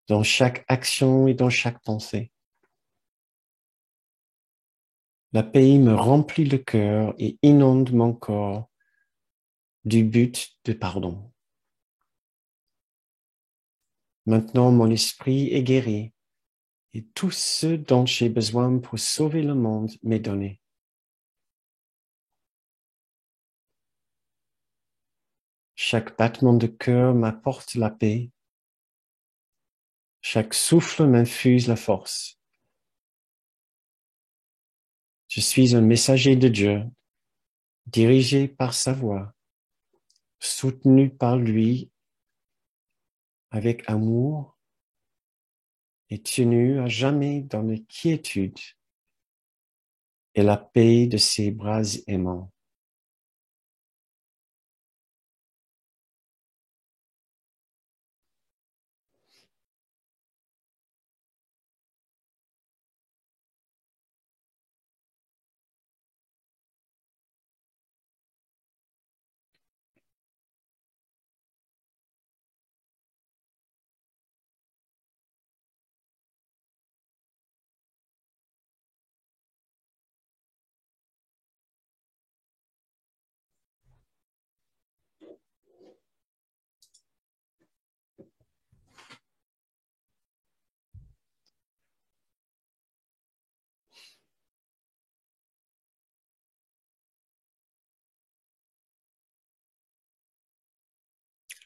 dans chaque action et dans chaque pensée. La paix me remplit le cœur et inonde mon corps du but de pardon. Maintenant, mon esprit est guéri et tout ce dont j'ai besoin pour sauver le monde m'est donné. Chaque battement de cœur m'apporte la paix. Chaque souffle m'infuse la force. Je suis un messager de Dieu, dirigé par sa voix, soutenu par lui avec amour et tenu à jamais dans la quiétude et la paix de ses bras aimants.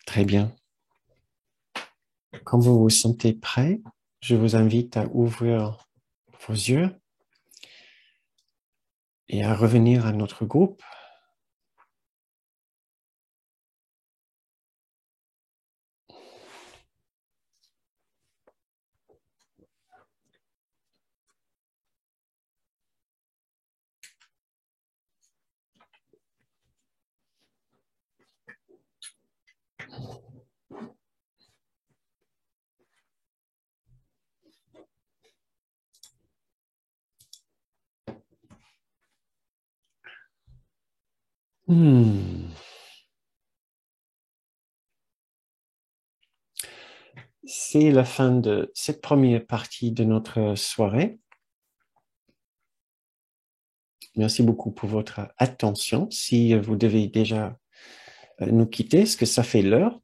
Très bien. Quand vous vous sentez prêt, je vous invite à ouvrir vos yeux et à revenir à notre groupe. Hmm. C'est la fin de cette première partie de notre soirée. Merci beaucoup pour votre attention. Si vous devez déjà nous quitter, est-ce que ça fait l'heure?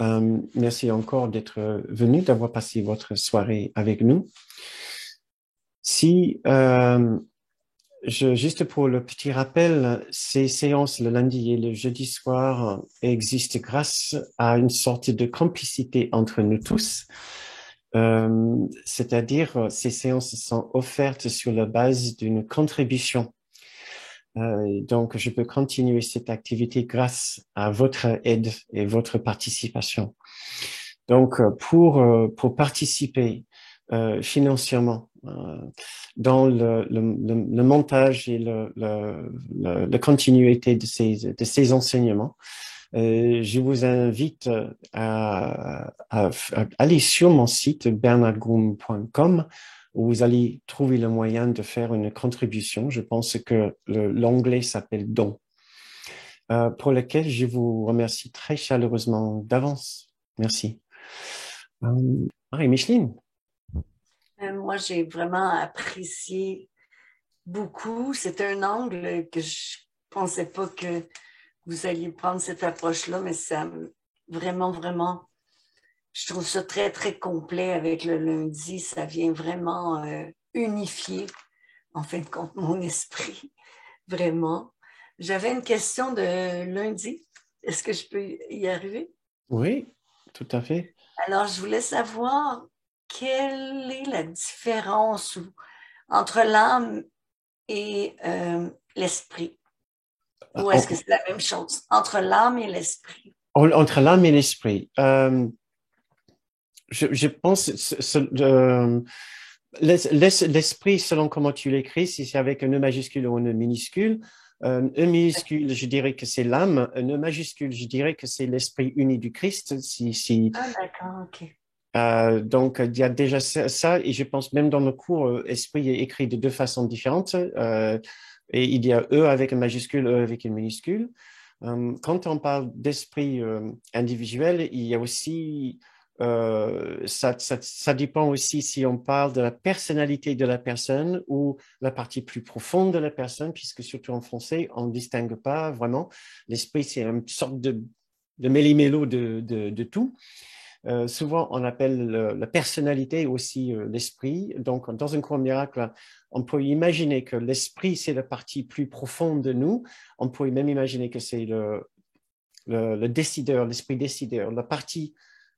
Merci encore d'être venu, d'avoir passé votre soirée avec nous. Si juste pour le petit rappel, ces séances le lundi et le jeudi soir existent grâce à une sorte de complicité entre nous tous. C'est-à-dire, ces séances sont offertes sur la base d'une contribution. Donc, je peux continuer cette activité grâce à votre aide et votre participation. Donc, pour participer financièrement dans le montage et la continuité de ces enseignements, je vous invite à aller sur mon site bernardgroom.com où vous allez trouver le moyen de faire une contribution. Je pense que l'onglet s'appelle Don, pour lequel je vous remercie très chaleureusement d'avance. Merci. Marie-Micheline. Moi, j'ai vraiment apprécié beaucoup. C'est un angle que je pensais pas que vous alliez prendre cette approche-là, mais ça vraiment, vraiment, je trouve ça très, très complet avec le lundi. Ça vient vraiment unifier, en fin de compte, mon esprit, vraiment. J'avais une question de lundi. Est-ce que je peux y arriver? Oui, tout à fait. Alors, je voulais savoir quelle est la différence entre l'âme et l'esprit. Ou est-ce que c'est la même chose? Entre l'âme et l'esprit. Entre l'âme et l'esprit. Je pense l'esprit, selon comment tu l'écris, si c'est avec un E majuscule ou un E minuscule. E minuscule, je dirais que c'est l'âme. Un E majuscule, je dirais que c'est l'esprit uni du Christ. Ah, d'accord, OK. Donc, il y a déjà ça, et je pense même dans le cours, esprit est écrit de deux façons différentes. Et il y a E avec un majuscule, E avec une minuscule. Quand on parle d'esprit individuel, il y a aussi, ça dépend aussi si on parle de la personnalité de la personne ou la partie plus profonde de la personne, puisque surtout en français, on ne distingue pas vraiment. L'esprit, c'est une sorte de méli-mélo de tout. Souvent, on appelle la personnalité aussi l'esprit. Donc, dans un cours miracle, on peut imaginer que l'esprit, c'est la partie plus profonde de nous. On peut même imaginer que c'est le décideur, l'esprit décideur, la partie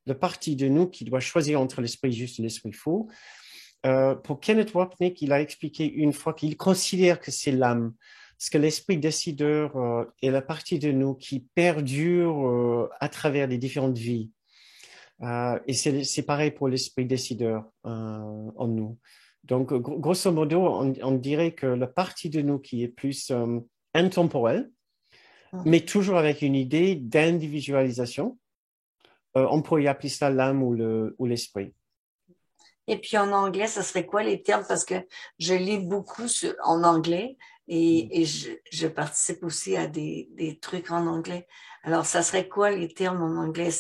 de nous qui doit choisir entre l'esprit juste et l'esprit faux. Pour Kenneth Wapnick, il a expliqué une fois qu'il considère que c'est l'âme. Parce que l'esprit décideur est la partie de nous qui perdure à travers les différentes vies. Et c'est pareil pour l'esprit décideur en nous. Donc, grosso modo, on dirait que la partie de nous qui est plus intemporelle, mais toujours avec une idée d'individualisation, on pourrait appeler ça l'âme ou l'esprit. Et puis en anglais, ça serait quoi les termes? Parce que je lis beaucoup en anglais et je participe aussi à des trucs en anglais. Alors, ça serait quoi les termes en anglais?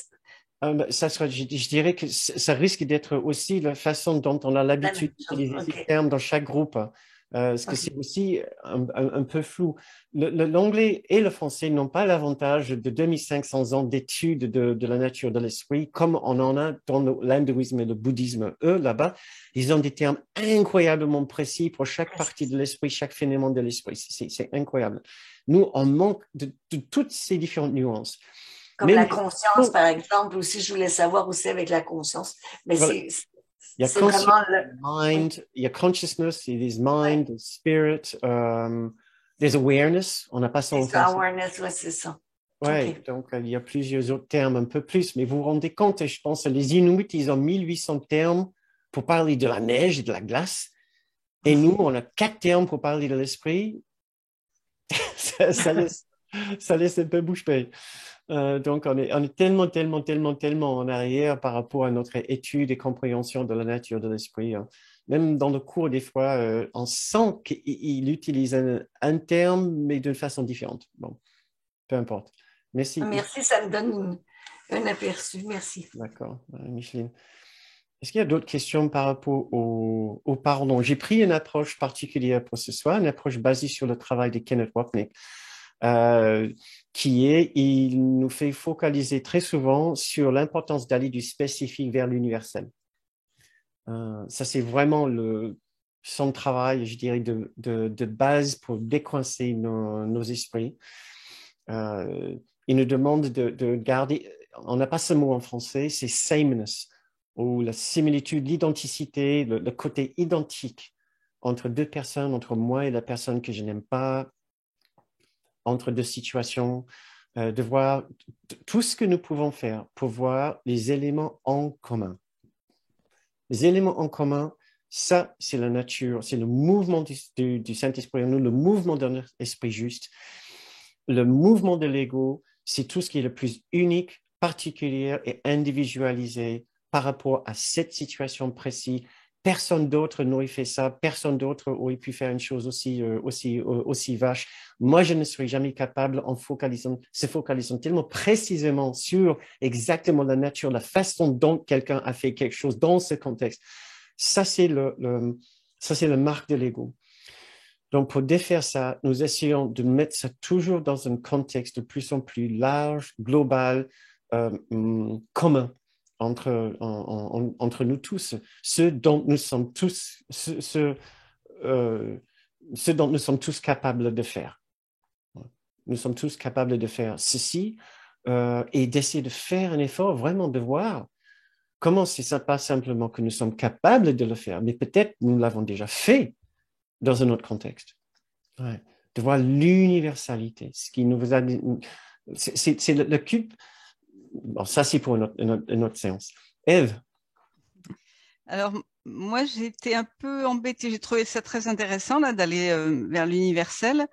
Je dirais que ça risque d'être aussi la façon dont on a La même l'habitude chose. d'utiliser ces OK. termes dans chaque groupe, parce que c'est OK. aussi un peu flou. L'anglais et le français n'ont pas l'avantage de 2500 ans d'études de la nature de l'esprit, comme on en a dans l'hindouisme et le bouddhisme. Eux, là-bas, ils ont des termes incroyablement précis pour chaque partie de l'esprit, chaque phénomène de l'esprit. C'est incroyable. Nous, on manque de toutes ces différentes nuances. Comme Mais la oui, conscience, par exemple, aussi, je voulais savoir aussi avec la conscience. Mais voilà. Il y a c'est vraiment conscience, le. Oui, mind, il y a consciousness, il y a ouais, mind, spirit, there's awareness. On n'a pas ça c'est en ça, français. awareness, ouais, c'est ça. OK. Ouais, donc il y a plusieurs autres termes un peu plus, mais vous vous rendez compte, je pense, les Inuits, ils ont 1800 termes pour parler de la neige et de la glace, et nous, on a 4 termes pour parler de l'esprit. ça, ça laisse, ça laisse un peu bouche bée. Donc, on est tellement, tellement, tellement, tellement en arrière par rapport à notre étude et compréhension de la nature de l'esprit, hein. Même dans le cours, des fois, on sent qu'il utilise un terme, mais d'une façon différente. Bon. peu importe. Merci. Merci, ça me donne un aperçu. Merci. D'accord, Micheline. Est-ce qu'il y a d'autres questions par rapport au pardon? J'ai pris une approche particulière pour ce soir, une approche basée sur le travail de Kenneth Wapnick, euh, il nous fait focaliser très souvent sur l'importance d'aller du spécifique vers l'universel. Ça, c'est vraiment son travail, je dirais, de base pour décoincer nos esprits. Il nous demande de garder, on n'a pas ce mot en français, c'est sameness, ou la similitude, l'identicité, le côté identique entre deux personnes, entre moi et la personne que je n'aime pas, entre deux situations, de voir tout ce que nous pouvons faire pour voir les éléments en commun. Les éléments en commun, ça, c'est la nature, c'est le mouvement du Saint-Esprit en nous, le mouvement de notre esprit juste. Le mouvement de l'ego, c'est tout ce qui est le plus unique, particulier et individualisé par rapport à cette situation précise. Personne d'autre n'aurait fait ça, personne d'autre aurait pu faire une chose aussi vache. Moi, je ne serais jamais capable en se focalisant tellement précisément sur exactement la nature, la façon dont quelqu'un a fait quelque chose dans ce contexte. Ça, c'est ça, c'est le marque de l'ego. Donc, pour défaire ça, nous essayons de mettre ça toujours dans un contexte de plus en plus large, global, commun entre nous tous, ce dont nous sommes tous, ce dont nous sommes tous capables de faire. Nous sommes tous capables de faire ceci et d'essayer de faire un effort, vraiment de voir comment c'est pas simplement que nous sommes capables de le faire, mais peut-être nous l'avons déjà fait dans un autre contexte. Ouais. De voir l'universalité, ce qui nous a dit, c'est le cube. Bon, ça, c'est pour une autre séance. Ève. Alors, moi, j'ai été un peu embêtée. J'ai trouvé ça très intéressant là, d'aller vers l'universel.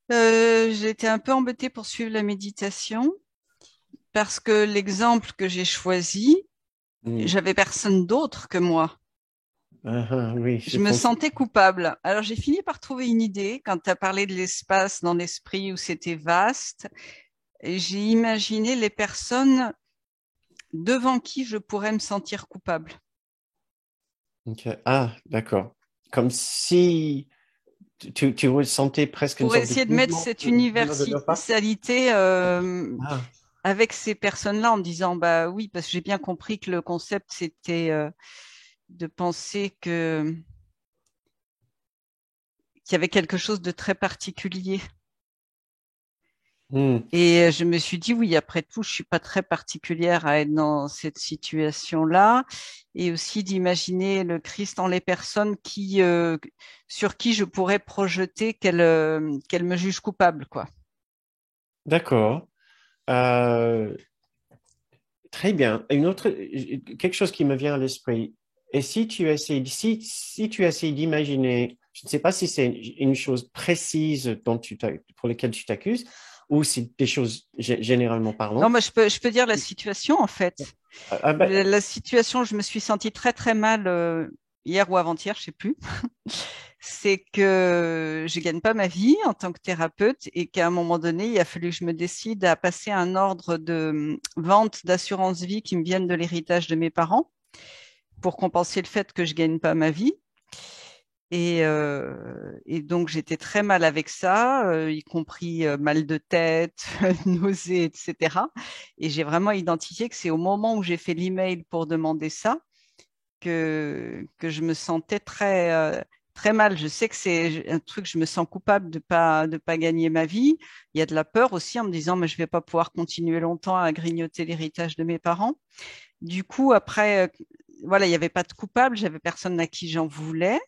J'ai été un peu embêtée pour suivre la méditation parce que l'exemple que j'ai choisi, j'avais personne d'autre que moi. Oui, je me sentais coupable. Alors, j'ai fini par trouver une idée quand tu as parlé de l'espace dans l'esprit où c'était vaste. J'ai imaginé les personnes devant qui je pourrais me sentir coupable. Okay. Ah, d'accord. Comme si tu ressentais presque une pour sorte essayer de de mettre cette universalité avec ces personnes-là en me disant bah oui, parce que j'ai bien compris que le concept c'était de penser qu'il y avait quelque chose de très particulier. Et je me suis dit, oui, après tout, je suis pas très particulière à être dans cette situation-là. Et aussi d'imaginer le Christ en les personnes sur qui je pourrais projeter qu'elle me juge coupable, quoi. D'accord. Très bien. Quelque chose qui me vient à l'esprit. Et si tu essaies, si tu essaies d'imaginer, je ne sais pas si c'est une chose précise pour laquelle tu t'accuses, ou c'est des choses généralement parlant. Non, mais je peux dire la situation, en fait. La situation, je me suis sentie très, très mal hier ou avant-hier, je sais plus. C'est que je gagne pas ma vie en tant que thérapeute et qu'à un moment donné, il a fallu que je me décide à passer un ordre de vente d'assurance vie qui me viennent de l'héritage de mes parents pour compenser le fait que je gagne pas ma vie. Et donc, j'étais très mal avec ça, y compris mal de tête, nausées, etc. Et j'ai vraiment identifié que c'est au moment où j'ai fait l'email pour demander ça que je me sentais très mal. Je sais que c'est un truc, je me sens coupable de pas gagner ma vie. Il y a de la peur aussi en me disant, mais je vais pas pouvoir continuer longtemps à grignoter l'héritage de mes parents. Du coup, après, voilà, il n'y avait pas de coupable, j'avais personne à qui j'en voulais.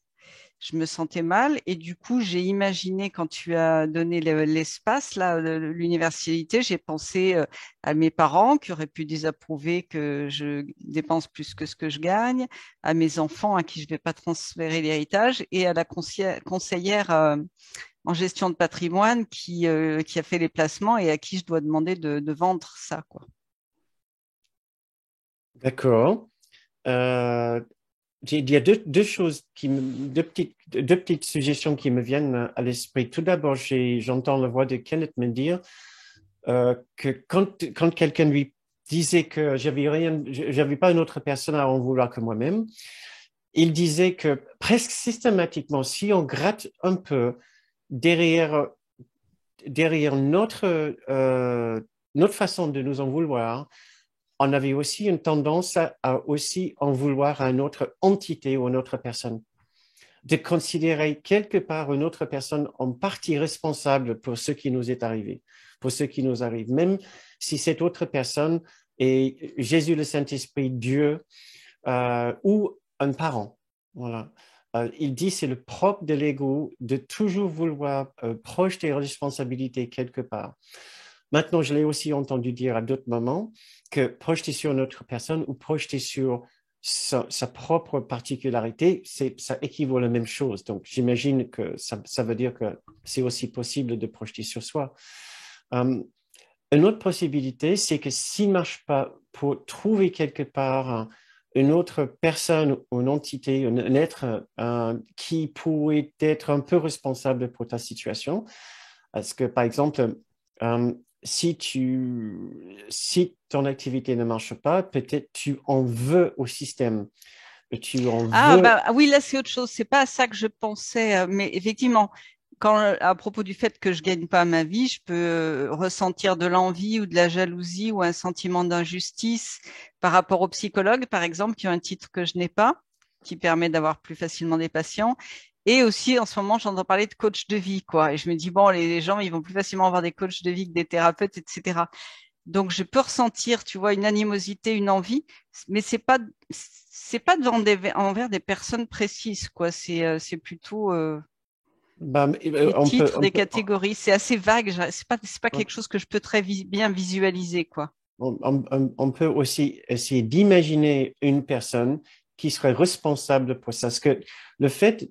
Je me sentais mal et du coup, j'ai imaginé quand tu as donné l'espace, là, l'universalité, j'ai pensé à mes parents qui auraient pu désapprouver que je dépense plus que ce que je gagne, à mes enfants à qui je ne vais pas transférer l'héritage et à la conseillère en gestion de patrimoine qui a fait les placements et à qui je dois demander de vendre ça, quoi. D'accord. il y a deux choses, deux petites suggestions qui me viennent à l'esprit. Tout d'abord, j'entends la voix de Kenneth me dire que quand quelqu'un lui disait que j'avais pas une autre personne à en vouloir que moi-même, il disait que presque systématiquement, si on gratte un peu derrière notre façon de nous en vouloir, on avait aussi une tendance à aussi en vouloir à une autre entité ou une autre personne. De considérer quelque part une autre personne en partie responsable pour ce qui nous est arrivé, pour ce qui nous arrive, même si cette autre personne est Jésus, le Saint-Esprit, Dieu ou un parent. Voilà. Il dit c'est le propre de l'ego de toujours vouloir projeter responsabilité quelque part. Maintenant, je l'ai aussi entendu dire à d'autres moments que projeter sur une autre personne ou projeter sur sa propre particularité, ça équivaut à la même chose. Donc, j'imagine que ça veut dire que c'est aussi possible de projeter sur soi. Une autre possibilité, c'est que s'il ne marche pas pour trouver quelque part une autre personne ou une entité, un être qui pourrait être un peu responsable pour ta situation, parce que, par exemple, si ton activité ne marche pas, peut-être tu en veux au système. Tu en veux... bah oui, là c'est autre chose. C'est pas à ça que je pensais, mais effectivement, à propos du fait que je gagne pas ma vie, je peux ressentir de l'envie ou de la jalousie ou un sentiment d'injustice par rapport aux psychologues, par exemple, qui ont un titre que je n'ai pas, qui permet d'avoir plus facilement des patients. Et aussi, en ce moment, j'entends parler de coach de vie, quoi. Et je me dis, bon, les gens, ils vont plus facilement avoir des coachs de vie que des thérapeutes, etc. Donc, je peux ressentir, tu vois, une animosité, une envie, mais c'est pas envers des personnes précises, quoi. C'est plutôt des titres, des catégories. C'est assez vague. C'est pas quelque chose que je peux très bien visualiser, quoi. On peut aussi essayer d'imaginer une personne qui serait responsable pour ça. Parce que le fait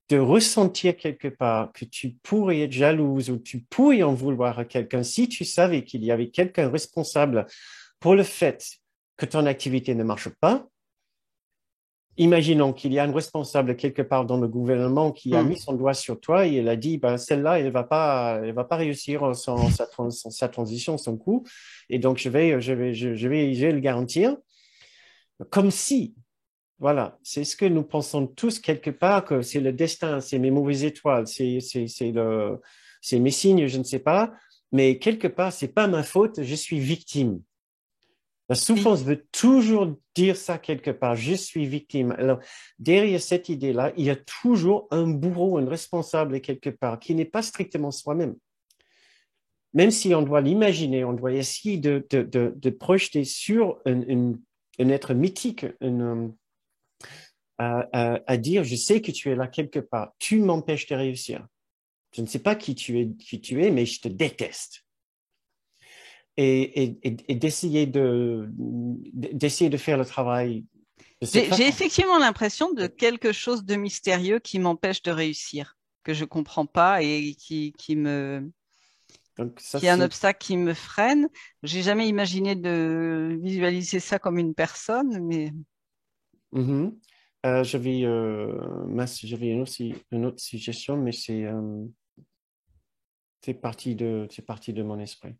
de ressentir quelque part que tu pourrais être jalouse ou tu pourrais en vouloir à quelqu'un, si tu savais qu'il y avait quelqu'un responsable pour le fait que ton activité ne marche pas, imaginons qu'il y a un responsable quelque part dans le gouvernement qui a mis son doigt sur toi et il a dit, ben, celle-là, elle va pas réussir sa transition, son coup. Et donc, je vais le garantir. Comme si, voilà, c'est ce que nous pensons tous quelque part que c'est le destin, c'est mes mauvaises étoiles, c'est mes signes, je ne sais pas. Mais quelque part, c'est pas ma faute, je suis victime. La souffrance veut toujours dire ça quelque part. Je suis victime. Alors, derrière cette idée-là, il y a toujours un bourreau, un responsable quelque part, qui n'est pas strictement soi-même. Même si on doit l'imaginer, on doit essayer de projeter sur un être mythique, à dire, je sais que tu es là quelque part. Tu m'empêches de réussir. Je ne sais pas qui tu es, mais je te déteste. Et d'essayer de faire le travail de cette façon. J'ai effectivement l'impression de quelque chose de mystérieux qui m'empêche de réussir, que je comprends pas et qui est un obstacle qui me freine. J'ai jamais imaginé de visualiser ça comme une personne, mais... J'avais une autre suggestion, mais c'est parti de mon esprit.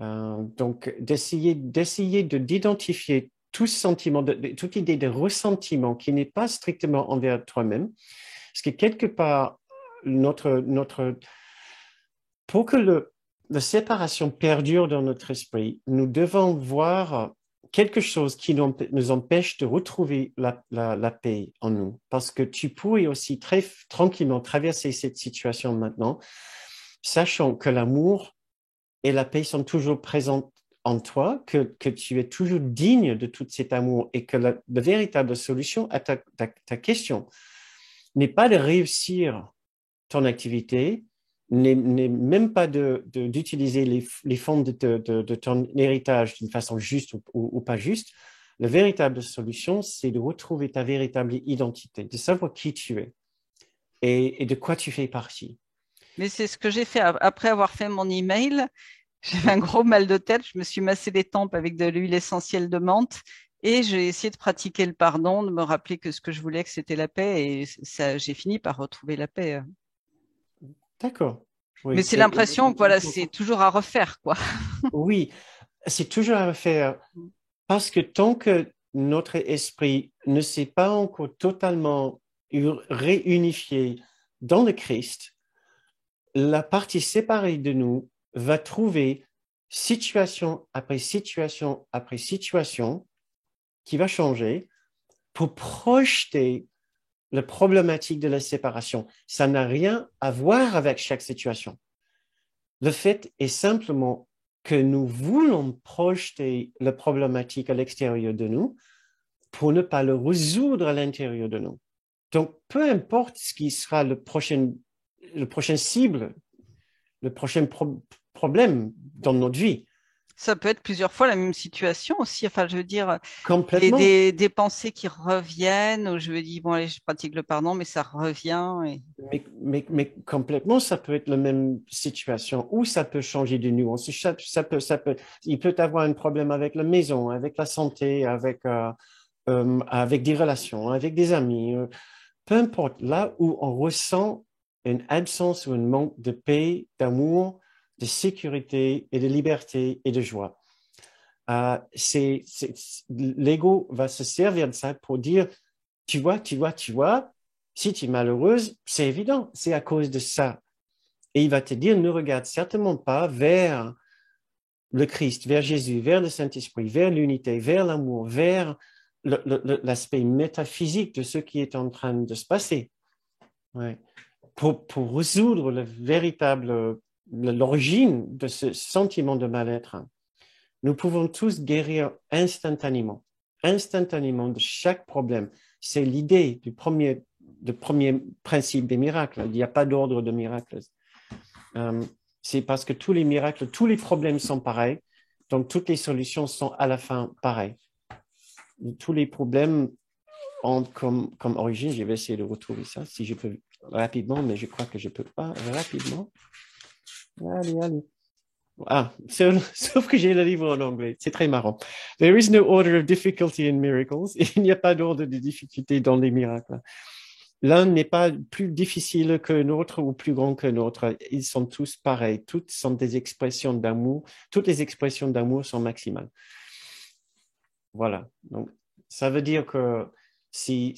Donc, d'essayer d'identifier tout sentiment, toute idée de ressentiment qui n'est pas strictement envers toi-même, parce que quelque part, pour que la séparation perdure dans notre esprit, nous devons voir quelque chose qui nous empêche de retrouver la paix en nous. Parce que tu pourrais aussi très tranquillement traverser cette situation maintenant, sachant que l'amour et la paix sont toujours présentes en toi, que tu es toujours digne de tout cet amour et que la véritable solution à ta question n'est pas de réussir ton activité, n'est même pas d'utiliser les fonds de ton héritage d'une façon juste ou pas juste. La véritable solution, c'est de retrouver ta véritable identité, de savoir qui tu es et de quoi tu fais partie. Mais c'est ce que j'ai fait après avoir fait mon email. J'avais un gros mal de tête. Je me suis massé les tempes avec de l'huile essentielle de menthe Et j'ai essayé de pratiquer le pardon, de me rappeler que ce que je voulais, que c'était la paix. Et ça, j'ai fini par retrouver la paix. D'accord. Mais Oui. c'est l'impression que voilà, c'est toujours à refaire, quoi. Oui, c'est toujours à faire parce que tant que notre esprit ne s'est pas encore totalement réunifié dans le Christ, la partie séparée de nous va trouver situation après situation après situation qui va changer pour projeter la problématique de la séparation. Ça n'a rien à voir avec chaque situation. Le fait est simplement que nous voulons projeter la problématique à l'extérieur de nous pour ne pas le résoudre à l'intérieur de nous. Donc, peu importe ce qui sera le prochain cible, le prochain problème dans notre vie. Ça peut être plusieurs fois la même situation aussi. Enfin, je veux dire, Complètement. des pensées qui reviennent, où je me dis, bon, allez, je pratique le pardon, mais ça revient. Mais complètement, ça peut être la même situation ou ça peut changer de nuance. Il peut avoir un problème avec la maison, avec la santé, avec des relations, avec des amis. Peu importe, là où on ressent une absence ou un manque de paix, d'amour, de sécurité et de liberté et de joie. L'ego va se servir de ça pour dire, tu vois, si tu es malheureuse, c'est évident, c'est à cause de ça. Et il va te dire, ne regarde certainement pas vers le Christ, vers Jésus, vers le Saint-Esprit, vers l'unité, vers l'amour, vers l'aspect métaphysique de ce qui est en train de se passer. Ouais. Pour résoudre l'origine de ce sentiment de mal-être. Nous pouvons tous guérir instantanément de chaque problème. C'est l'idée du premier principe des miracles. Il n'y a pas d'ordre de miracles. C'est parce que tous les miracles, tous les problèmes sont pareils, donc toutes les solutions sont à la fin pareilles. Tous les problèmes ont comme origine, je vais essayer de retrouver ça si je peux rapidement, mais je crois que je ne peux pas rapidement. Allez. Sauf que j'ai le livre en anglais. C'est très marrant. There is no order of difficulty in miracles. Il n'y a pas d'ordre de difficulté dans les miracles. L'un n'est pas plus difficile qu'un autre ou plus grand qu'un autre. Ils sont tous pareils. Toutes sont des expressions d'amour. Toutes les expressions d'amour sont maximales. Voilà. Donc, ça veut dire que si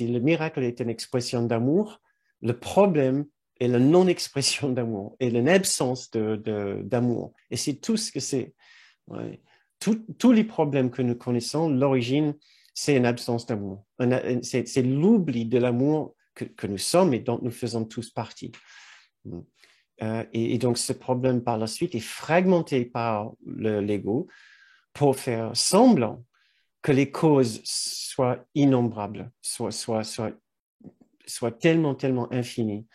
le miracle est une expression d'amour, le problème est la non-expression d'amour et l'absence d'amour. Et c'est tout ce que c'est. Ouais. Tous les problèmes que nous connaissons, l'origine, c'est une absence d'amour. C'est l'oubli de l'amour que nous sommes et dont nous faisons tous partie. Et donc, ce problème par la suite est fragmenté par l'ego pour faire semblant que les causes soient innombrables, soient tellement infinies.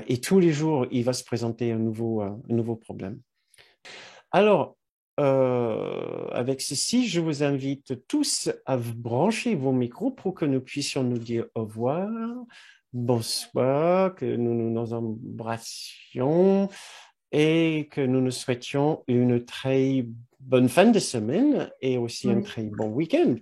Et tous les jours, il va se présenter un nouveau problème. Alors, avec ceci, je vous invite tous à brancher vos micros pour que nous puissions nous dire au revoir, bonsoir, que nous nous embrassions et que nous nous souhaitions une très bonne fin de semaine et aussi un très bon week-end.